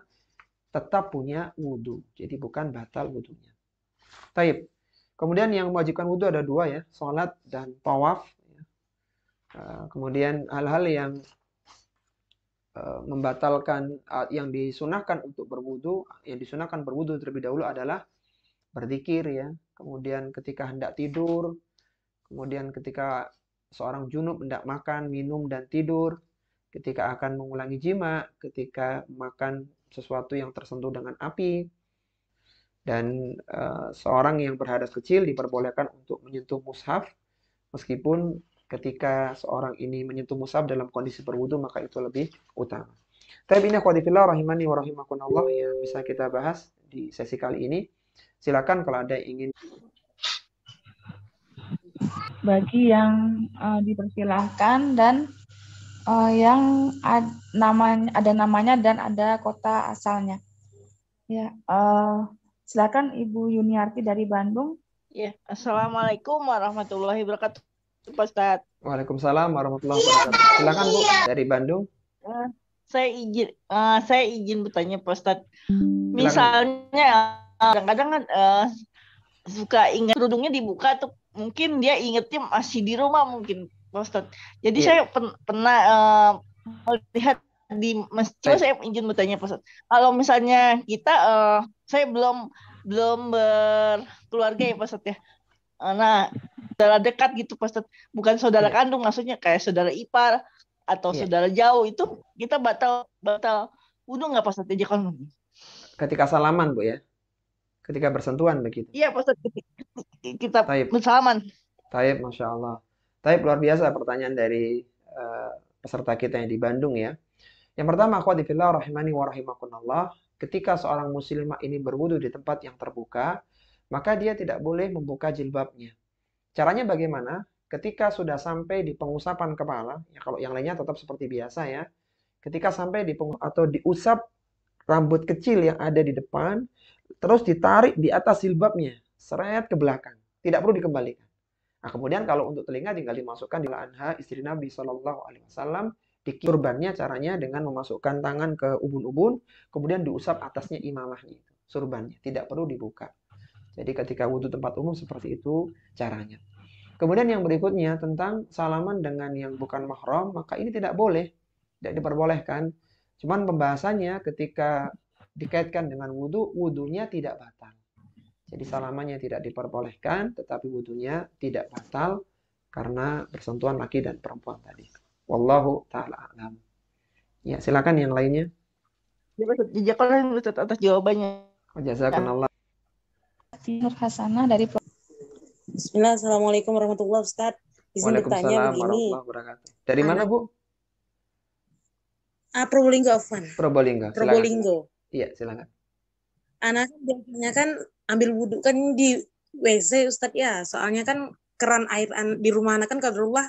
tetap punya wudu. Jadi bukan batal wudunya. Taib. Kemudian yang mewajibkan wudu ada dua ya, sholat dan tawaf. Kemudian hal-hal yang membatalkan, yang disunahkan untuk berwudu, yang disunahkan berwudu terlebih dahulu adalah berzikir ya. Kemudian ketika hendak tidur, kemudian ketika seorang junub hendak makan, minum dan tidur, ketika akan mengulangi jima, ketika makan sesuatu yang tersentuh dengan api, dan seorang yang berhadas kecil diperbolehkan untuk menyentuh mushaf, meskipun ketika seorang ini menyentuh mushaf dalam kondisi berwudu maka itu lebih utama. Tapi ini akhwati fillah rahimani wa rahimakumullah yang bisa kita bahas di sesi kali ini. Silakan kalau ada yang ingin. Bagi yang dipersilahkan dan yang ada namanya dan ada kota asalnya. Ya, silakan Ibu Yuniarti dari Bandung. Ya, Assalamualaikum warahmatullahi wabarakatuh, Pak Ustadz. Waalaikumsalam warahmatullahi wabarakatuh. Silakan Bu dari Bandung. Saya izin bertanya Pak Ustadz. Misalnya kadang-kadang kan suka ingat kerudungnya dibuka tuh, mungkin dia ingetnya masih di rumah mungkin Pak Ustadz. Jadi saya pernah melihat di masjid. Saya izin bertanya Pak Ustadz. Kalau misalnya kita saya belum berkeluarga ya Pak Ustadz ya. Nah, saudara dekat gitu Pak Ustadz, bukan saudara kandung, maksudnya kayak saudara ipar atau saudara jauh, itu kita batal wudu nggak Pak Ustadz? Ketika salaman Bu ya, ketika bersentuhan begitu. Iya Pak Ustadz, kita bersalaman. Taib, Masya Allah. Taib, luar biasa pertanyaan dari peserta kita yang di Bandung ya. Yang pertama, akhwati fillah rahimani wa rahimakumullah, ketika seorang muslimah ini berwudu di tempat yang terbuka, maka dia tidak boleh membuka jilbabnya. Caranya bagaimana? Ketika sudah sampai di pengusapan kepala, ya kalau yang lainnya tetap seperti biasa ya. Ketika sampai di atau diusap rambut kecil yang ada di depan, terus ditarik di atas jilbabnya, seret ke belakang, tidak perlu dikembalikan. Nah, kemudian kalau untuk telinga tinggal dimasukkan di anha istri Nabi SAW, di surbannya caranya dengan memasukkan tangan ke ubun-ubun, kemudian diusap atasnya imamahnya itu, surbannya, tidak perlu dibuka. Jadi ketika wudhu tempat umum seperti itu caranya. Kemudian yang berikutnya tentang salaman dengan yang bukan mahram, maka ini tidak boleh, tidak diperbolehkan. Cuman pembahasannya ketika dikaitkan dengan wudhu, wudhunya tidak batal. Jadi salamannya tidak diperbolehkan, tetapi wudhunya tidak batal karena bersentuhan laki dan perempuan tadi. Wallahu ta'ala a'lam. Ya, silakan yang lainnya. Jazakallah atas jawabannya. Jazakallah. Nur Hasanah dari Bismillah, Assalamualaikum warahmatullahi wabarakatuh. Izin bertanya begini. Dari mana Bu? Probolinggo, Afwan. Probolinggo. Iya, silakan. Anak biasanya kan ambil wudhu kan di WC Ustadz ya. Soalnya kan keran air di rumah anak kan kaderullah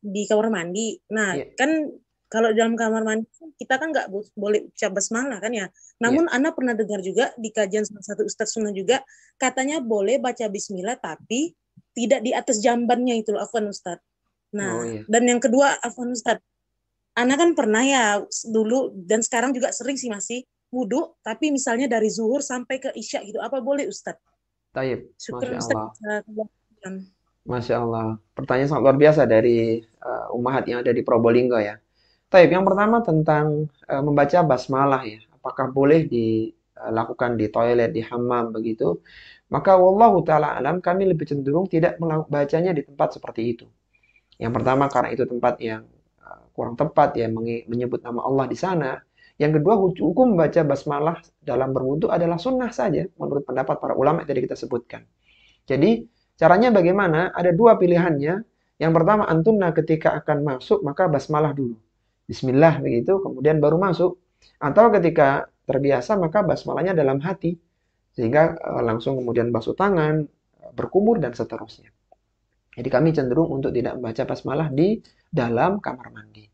di kamar mandi. Nah, kan kalau dalam kamar mandi kita kan nggak boleh ucap basmalah kan ya. Namun anak pernah dengar juga di kajian salah satu Ustadz Sunnah juga katanya boleh baca bismillah tapi tidak di atas jambannya itu loh, Afwan Ustadz. Nah, dan yang kedua Afwan Ustadz, anak kan pernah ya dulu dan sekarang juga sering sih masih wudhu tapi misalnya dari zuhur sampai ke isya gitu, apa boleh Ustadz? Taib, Syukur Masya Ustadz. Masya Allah. Pertanyaan sangat luar biasa dari ummahat yang ada di Probolinggo ya. Taib, yang pertama tentang membaca basmalah ya. Apakah boleh dilakukan di toilet, di hammam begitu? Maka wallahu ta'ala alam, kami lebih cenderung tidak membacanya di tempat seperti itu. Yang pertama karena itu tempat yang kurang tepat ya menyebut nama Allah di sana. Yang kedua, hukum membaca basmalah dalam berwudu adalah sunnah saja menurut pendapat para ulama yang tadi kita sebutkan. Jadi caranya bagaimana? Ada dua pilihannya. Yang pertama, antunna ketika akan masuk maka basmalah dulu. Bismillah begitu, kemudian baru masuk. Atau ketika terbiasa maka basmalahnya dalam hati. Sehingga langsung kemudian basuh tangan, berkumur dan seterusnya. Jadi kami cenderung untuk tidak membaca basmalah di dalam kamar mandi.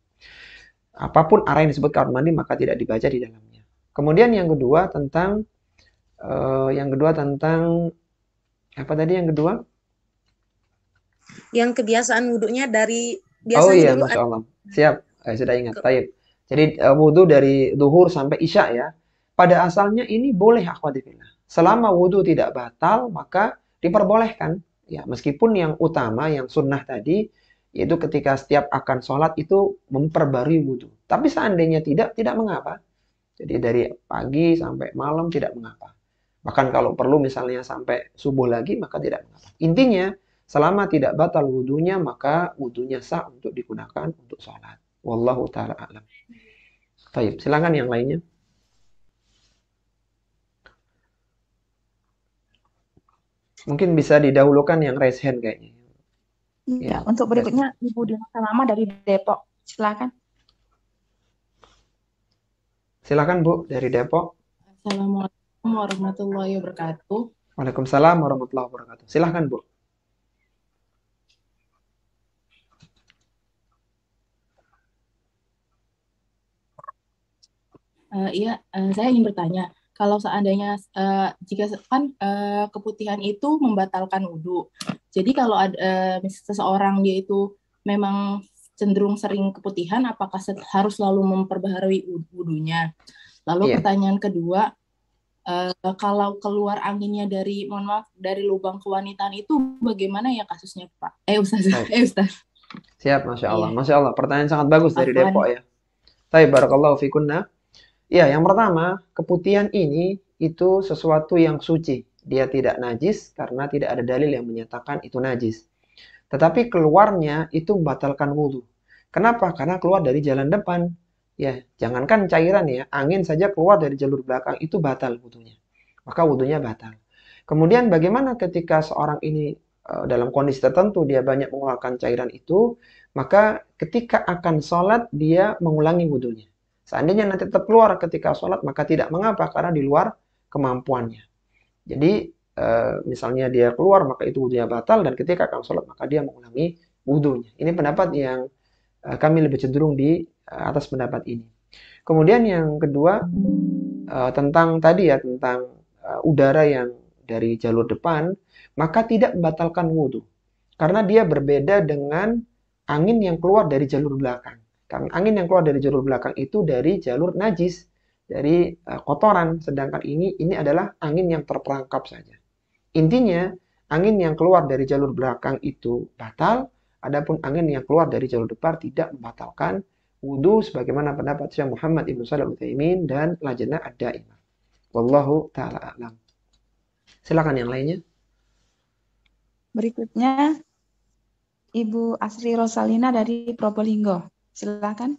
Apapun arah yang disebut kamar mandi maka tidak dibaca di dalamnya. Kemudian yang kedua tentang Apa tadi yang kedua? Yang kebiasaan wudhunya dari Oh biasanya iya, dulu Masya Allah. Siap, sudah ingat. Taib. Jadi wudhu dari duhur sampai isya ya. Pada asalnya ini boleh akhwati fillah. Selama wudhu tidak batal, maka diperbolehkan. Ya, meskipun yang utama, yang sunnah tadi, yaitu ketika setiap akan sholat itu memperbarui wudhu. Tapi seandainya tidak mengapa. Jadi dari pagi sampai malam tidak mengapa. Bahkan kalau perlu misalnya sampai subuh lagi, maka tidak mengapa. Intinya, selama tidak batal wudhunya, maka wudhunya sah untuk digunakan untuk sholat. Wallahu ta'ala a'lam. Baik, silakan yang lainnya. Mungkin bisa didahulukan yang raise hand kayaknya. Ya, untuk berikutnya Ibu Dina Salama dari Depok. Silakan. Silakan Bu dari Depok. Assalamualaikum warahmatullahi wabarakatuh. Waalaikumsalam warahmatullahi wabarakatuh. Silakan Bu. Saya ingin bertanya, kalau seandainya jika kan keputihan itu membatalkan wudhu, jadi kalau ada seseorang dia itu memang cenderung sering keputihan, apakah harus selalu memperbaharui wudhunya? Lalu pertanyaan kedua, kalau keluar anginnya dari, mohon maaf, dari lubang kewanitaan itu bagaimana ya kasusnya Pak? Ustaz. Siap, Masya Allah. Masya Allah, pertanyaan sangat bagus dari Depok ya. Baik, barakallahu fikunna. Ya, yang pertama, keputihan ini itu sesuatu yang suci. Dia tidak najis karena tidak ada dalil yang menyatakan itu najis. Tetapi keluarnya itu membatalkan wudhu. Kenapa? Karena keluar dari jalan depan. Ya, jangankan cairan ya, angin saja keluar dari jalur belakang itu batal wudhunya. Maka wudhunya batal. Kemudian bagaimana ketika seorang ini dalam kondisi tertentu dia banyak mengeluarkan cairan itu, maka ketika akan sholat dia mengulangi wudhunya. Seandainya nanti tetap keluar ketika sholat, maka tidak mengapa karena di luar kemampuannya. Jadi, misalnya dia keluar, maka itu wudhunya batal, dan ketika akan sholat, maka dia mengulangi wudhunya. Ini pendapat yang kami lebih cenderung di atas pendapat ini. Kemudian yang kedua, tentang tadi ya, tentang udara yang dari jalur depan, maka tidak membatalkan wudhu. Karena dia berbeda dengan angin yang keluar dari jalur belakang. Karena angin yang keluar dari jalur belakang itu dari jalur najis, dari kotoran. Sedangkan ini adalah angin yang terperangkap saja. Intinya, angin yang keluar dari jalur belakang itu batal, adapun angin yang keluar dari jalur depan tidak membatalkan wudhu, sebagaimana pendapat Syekh Muhammad Ibnu Shalih Al-Utsaimin dan Lajnah Ad-Daimah. Wallahu ta'ala a'lam. Silakan yang lainnya. Berikutnya, Ibu Asri Rosalina dari Probolinggo. Silakan.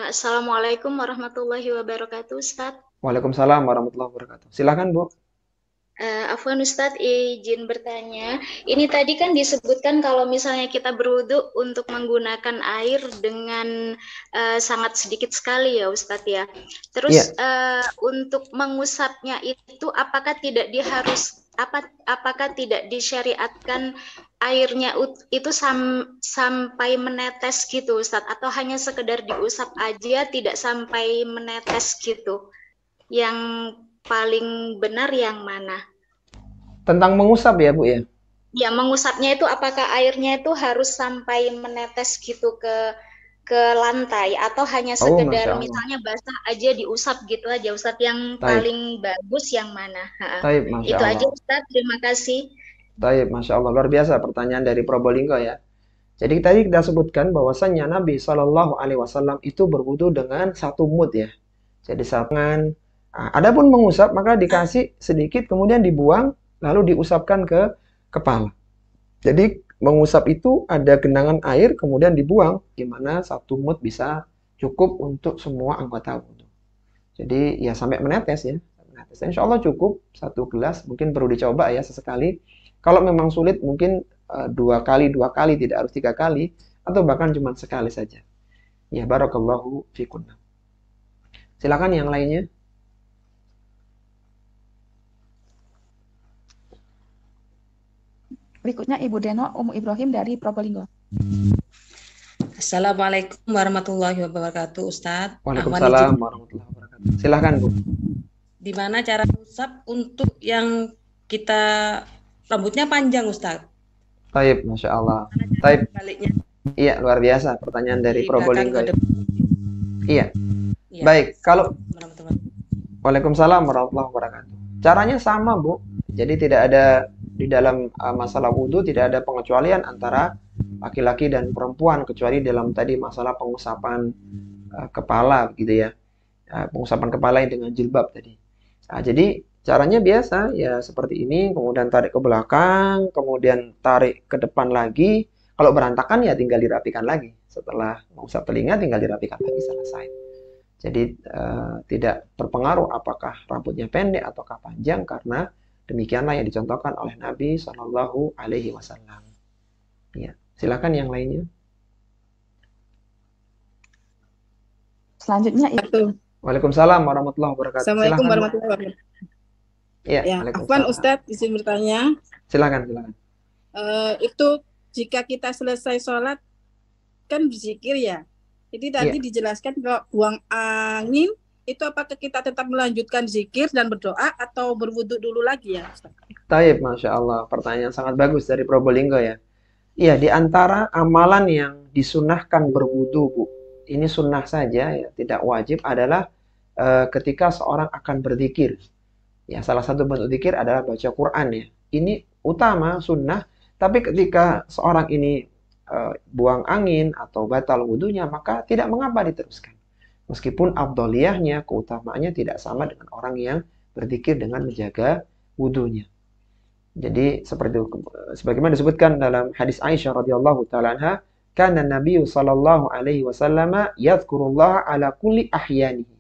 Assalamualaikum warahmatullahi wabarakatuh, Ustadz. Waalaikumsalam warahmatullahi wabarakatuh. Silakan Bu. Afwan Ustadz, izin bertanya. Ini tadi kan disebutkan kalau misalnya kita berwudu untuk menggunakan air dengan sangat sedikit sekali ya Ustadz ya. Terus untuk mengusapnya itu apakah tidak disyariatkan airnya itu sampai menetes gitu Ustadz, atau hanya sekedar diusap aja tidak sampai menetes gitu? Yang paling benar yang mana? Tentang mengusap ya Bu ya? Ya, mengusapnya itu apakah airnya itu harus sampai menetes gitu ke lantai, atau hanya sekedar misalnya basah aja diusap gitu aja Ustadz? Yang paling bagus yang mana? Itu aja Ustadz, terima kasih. Baik, Masya Allah, luar biasa pertanyaan dari Probolinggo ya. Jadi tadi kita sebutkan bahwasannya Nabi Shallallahu Alaihi Wasallam itu berwudu dengan satu mud ya. Jadi tangan. Adapun mengusap maka dikasih sedikit kemudian dibuang lalu diusapkan ke kepala. Jadi mengusap itu ada genangan air kemudian dibuang, di mana satu mud bisa cukup untuk semua anggota wudu. Jadi ya sampai menetes ya. Insya Allah cukup satu gelas, mungkin perlu dicoba ya sesekali. Kalau memang sulit mungkin dua kali, tidak harus 3 kali, atau bahkan cuma sekali saja. Ya, barakallahu fikunna. Silakan yang lainnya. Berikutnya Ibu Deno Umu Ibrahim dari Probolinggo. Assalamualaikum warahmatullahi wabarakatuh, Ustadz. Waalaikumsalam warahmatullahi wabarakatuh. Silakan Bu. Di mana cara usap untuk yang kita rambutnya panjang Ustaz. Taib, Masya Allah. Taib. Baliknya Iya, luar biasa pertanyaan dari di belakang Probolinggo. ke Ya. depan. Iya. Iya. Baik, kalau Warahmatullahi wabarakatuh. Waalaikumsalam warahmatullahi wabarakatuh. Caranya sama, Bu. Jadi tidak ada di dalam masalah wudhu tidak ada pengecualian antara laki-laki dan perempuan kecuali dalam tadi masalah pengusapan kepala gitu ya. Pengusapan kepala yang dengan jilbab tadi. Nah, jadi caranya biasa ya seperti ini, kemudian tarik ke belakang, kemudian tarik ke depan lagi. Kalau berantakan ya tinggal dirapikan lagi. Setelah mengusap telinga tinggal dirapikan lagi, selesai. Jadi tidak terpengaruh apakah rambutnya pendek ataukah panjang karena demikianlah yang dicontohkan oleh Nabi Shallallahu Alaihi Wasallam. Ya, silakan yang lainnya. Selanjutnya itu. Waalaikumsalam warahmatullahi wabarakatuh. Assalamualaikum Silakan, Bu. warahmatullahi wabarakatuh. Ya, Ya, waalaikumsalam. Afwan Ustadz izin bertanya. Silakan. Itu jika kita selesai sholat kan berzikir ya. Jadi tadi Iya. dijelaskan kalau buang angin itu apakah kita tetap melanjutkan zikir dan berdoa atau berwudu dulu lagi ya Ustaz? Taib, Masya Allah. Pertanyaan sangat bagus dari Probolinggo ya. Iya, di antara amalan yang disunahkan berwudu, Bu. Ini sunnah saja ya, tidak wajib adalah ketika seorang akan berzikir. Ya, salah satu bentuk zikir adalah baca Quran ya. Ini utama, sunnah. Tapi ketika seorang ini buang angin atau batal wudunya, maka tidak mengapa diteruskan. Meskipun afdoliyahnya, keutamaannya tidak sama dengan orang yang berzikir dengan menjaga wudunya. Jadi seperti sebagaimana disebutkan dalam hadis Aisyah radhiyallahu taala anha, kana Nabi sallallahu alaihi wasallam yadhkurullah ala kulli ahyanihi.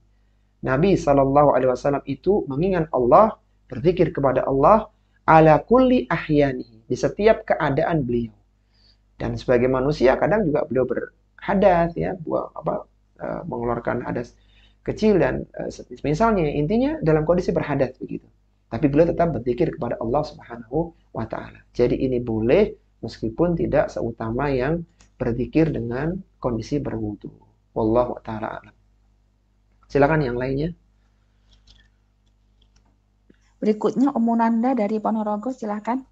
Nabi sallallahu alaihi wasallam itu mengingat Allah, berzikir kepada Allah ala kulli ahyanihi, di setiap keadaan beliau. Dan sebagai manusia kadang juga beliau berhadas ya, mengeluarkan hadas kecil dan misalnya intinya dalam kondisi berhadas begitu. Tapi beliau tetap berzikir kepada Allah Subhanahu wa taala. Jadi ini boleh meskipun tidak seutama yang berzikir dengan kondisi berwudu. Wallahu taala alam. Silakan yang lainnya. Berikutnya Nanda dari Ponorogo, silakan.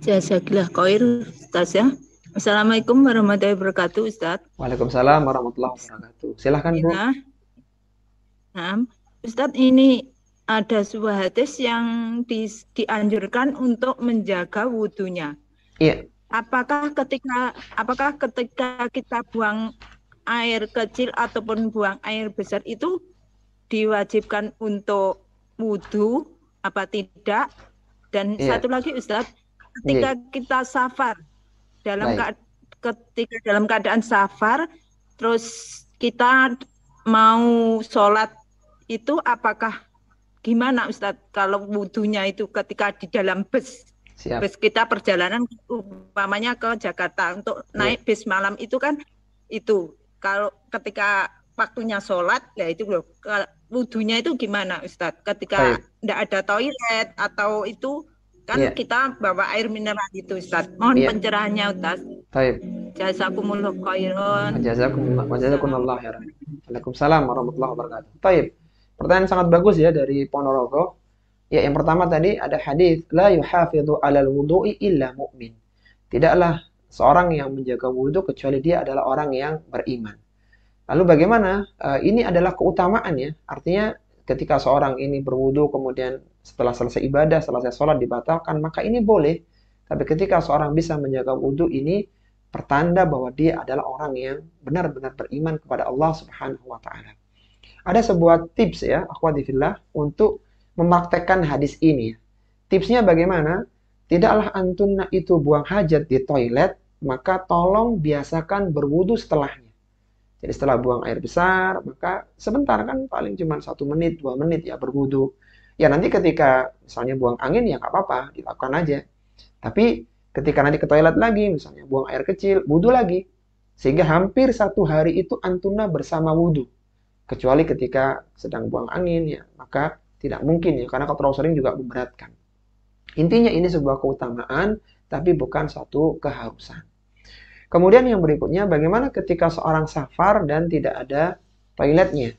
Jazakallah khair Ustaz ya. Assalamualaikum warahmatullahi wabarakatuh Ustaz. Waalaikumsalam warahmatullahi wabarakatuh. Silakan Bu. Nah, Ustaz, ini ada sebuah hadis yang dianjurkan untuk menjaga wudunya. Iya. Apakah ketika kita buang air kecil ataupun buang air besar itu diwajibkan untuk wudu apa tidak? Dan satu lagi Ustaz, ketika kita safar ketika dalam keadaan safar terus kita mau sholat itu apakah gimana Ustadz kalau wudunya itu ketika di dalam bus? Siap. Bus kita perjalanan umpamanya ke Jakarta untuk naik bis malam itu kan itu kalau ketika waktunya sholat ya itu loh wudunya itu gimana Ustadz ketika tidak ada toilet atau itu kan kita bawa air mineral itu Ustadz. Mohon pencerahannya Ustadz. Baik. Jazakumullah khairan. Jazakumullah khairan. Waalaikumsalam warahmatullahi wabarakatuh. Baik. Pertanyaan sangat bagus ya dari Ponorogo. Ya, yang pertama tadi ada hadis la yuhafidhu 'alal wudu'i illa mu'min. Tidaklah seorang yang menjaga wudu kecuali dia adalah orang yang beriman. Lalu bagaimana? Ini adalah keutamaan ya. Artinya ketika seorang ini berwudu kemudian setelah selesai ibadah, selesai sholat dibatalkan, maka ini boleh. Tapi ketika seorang bisa menjaga wudu ini pertanda bahwa dia adalah orang yang benar-benar beriman kepada Allah Subhanahu wa taala. Ada sebuah tips ya, akhwati fillah, untuk mempraktekkan hadis ini. Tipsnya bagaimana? Tidaklah antunna itu buang hajat di toilet, maka tolong biasakan berwudu setelahnya. Jadi setelah buang air besar, maka sebentar kan paling cuma 1 menit, 2 menit ya berwudu. Ya nanti ketika misalnya buang angin ya nggak apa-apa, dilakukan aja. Tapi ketika nanti ke toilet lagi, misalnya buang air kecil, wudu lagi. Sehingga hampir 1 hari itu antuna bersama wudu. Kecuali ketika sedang buang angin ya, maka tidak mungkin ya, karena kalau terlalu sering juga memberatkan. Intinya ini sebuah keutamaan, tapi bukan suatu keharusan. Kemudian yang berikutnya, bagaimana ketika seorang safar dan tidak ada toiletnya?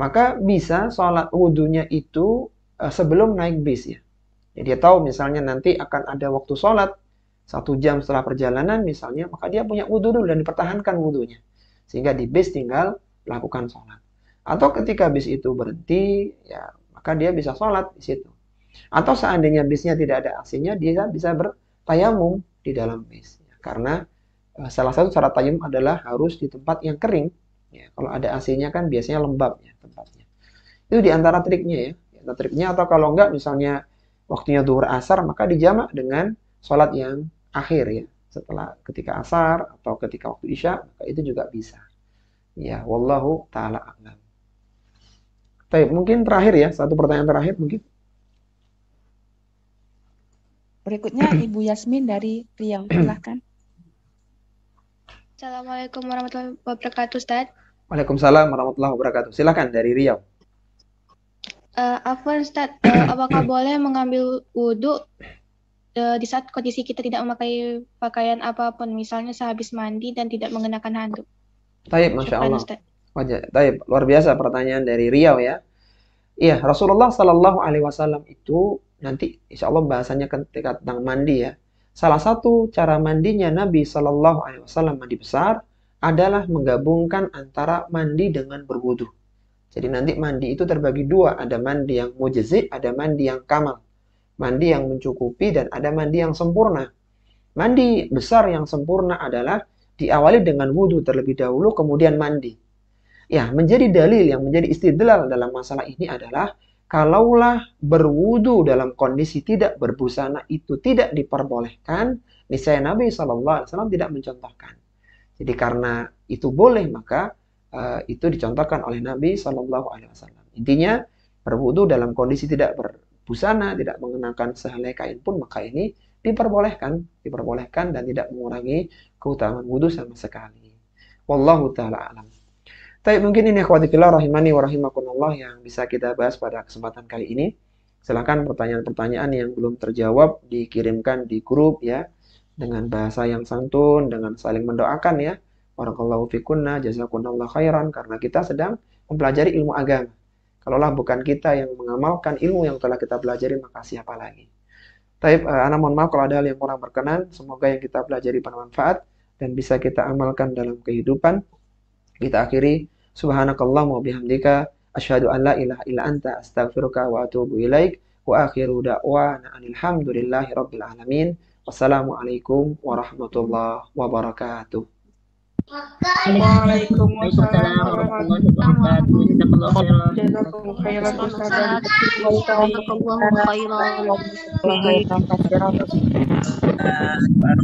Maka bisa sholat wudunya itu sebelum naik bis ya. Jadi dia tahu misalnya nanti akan ada waktu sholat 1 jam setelah perjalanan misalnya, maka dia punya wudhu dulu dan dipertahankan wudhunya. Sehingga di bis tinggal melakukan sholat. Atau ketika bis itu berhenti, ya maka dia bisa sholat di situ. Atau seandainya bisnya tidak ada AC-nya, dia bisa bertayamum di dalam bis. Karena salah satu syarat tayamum adalah harus di tempat yang kering. Ya, kalau ada AC-nya kan biasanya lembab ya tempatnya. Itu di antara triknya ya. Triknya, atau kalau enggak misalnya waktunya zuhur asar, maka dijamak dengan sholat yang akhir ya. Setelah ketika asar atau ketika waktu isya, maka itu juga bisa. Ya, wallahu ta'ala a'lam. Baik, mungkin terakhir ya, satu pertanyaan terakhir mungkin. Berikutnya Ibu Yasmin dari Riau, silahkan. Assalamualaikum warahmatullahi wabarakatuh, Ustaz. Waalaikumsalam warahmatullahi wabarakatuh. Silakan dari Riau. Afwan, Ustaz, apakah boleh mengambil wudhu di saat kondisi kita tidak memakai pakaian apapun, misalnya sehabis mandi dan tidak mengenakan handuk? Taib, Masya Allah. Ustaz. Taib, luar biasa pertanyaan dari Riau ya. Iya, Rasulullah Shallallahu Alaihi Wasallam itu nanti insya Allah bahasanya ketika tentang mandi ya. Salah satu cara mandinya Nabi Shallallahu Alaihi Wasallam mandi besar adalah menggabungkan antara mandi dengan berwudu. Jadi nanti mandi itu terbagi dua, ada mandi yang mujzi, ada mandi yang kamal. Mandi yang mencukupi dan ada mandi yang sempurna. Mandi besar yang sempurna adalah diawali dengan wudu terlebih dahulu, kemudian mandi. Ya, menjadi dalil yang menjadi istidlal dalam masalah ini adalah kalaulah berwudu dalam kondisi tidak berbusana itu tidak diperbolehkan, niscaya Nabi SAW tidak mencontohkan. Jadi karena itu boleh, maka itu dicontohkan oleh Nabi SAW. Intinya, berwudu dalam kondisi tidak berbusana, tidak mengenakan sehelai kain pun, maka ini diperbolehkan dan tidak mengurangi keutamaan wudu sama sekali. Wallahu ta'ala alam. Tapi mungkin ini akhwati fillah rahimani wa rahimakumullah yang bisa kita bahas pada kesempatan kali ini. Silakan pertanyaan-pertanyaan yang belum terjawab dikirimkan di grup ya, dengan bahasa yang santun, dengan saling mendoakan ya. Barakallahu fikunna, jazakunallah khairan, karena kita sedang mempelajari ilmu agama. Kalaulah bukan kita yang mengamalkan ilmu yang telah kita pelajari, maka siapa lagi? Taib, ana mohon maaf kalau ada hal yang kurang berkenan. Semoga yang kita pelajari bermanfaat dan bisa kita amalkan dalam kehidupan. Kita akhiri, subhanakallahumma wa bihamdika asyhadu an la ilaha illa anta astaghfiruka wa atubu ilaik wa akhiru da'wana alhamdulillahi rabbil alamin. Wassalamualaikum warahmatullahi wabarakatuh. Waalaikumsalam warahmatullahi wabarakatuh. Jazakallahu khairan. Jazakallahu khairan.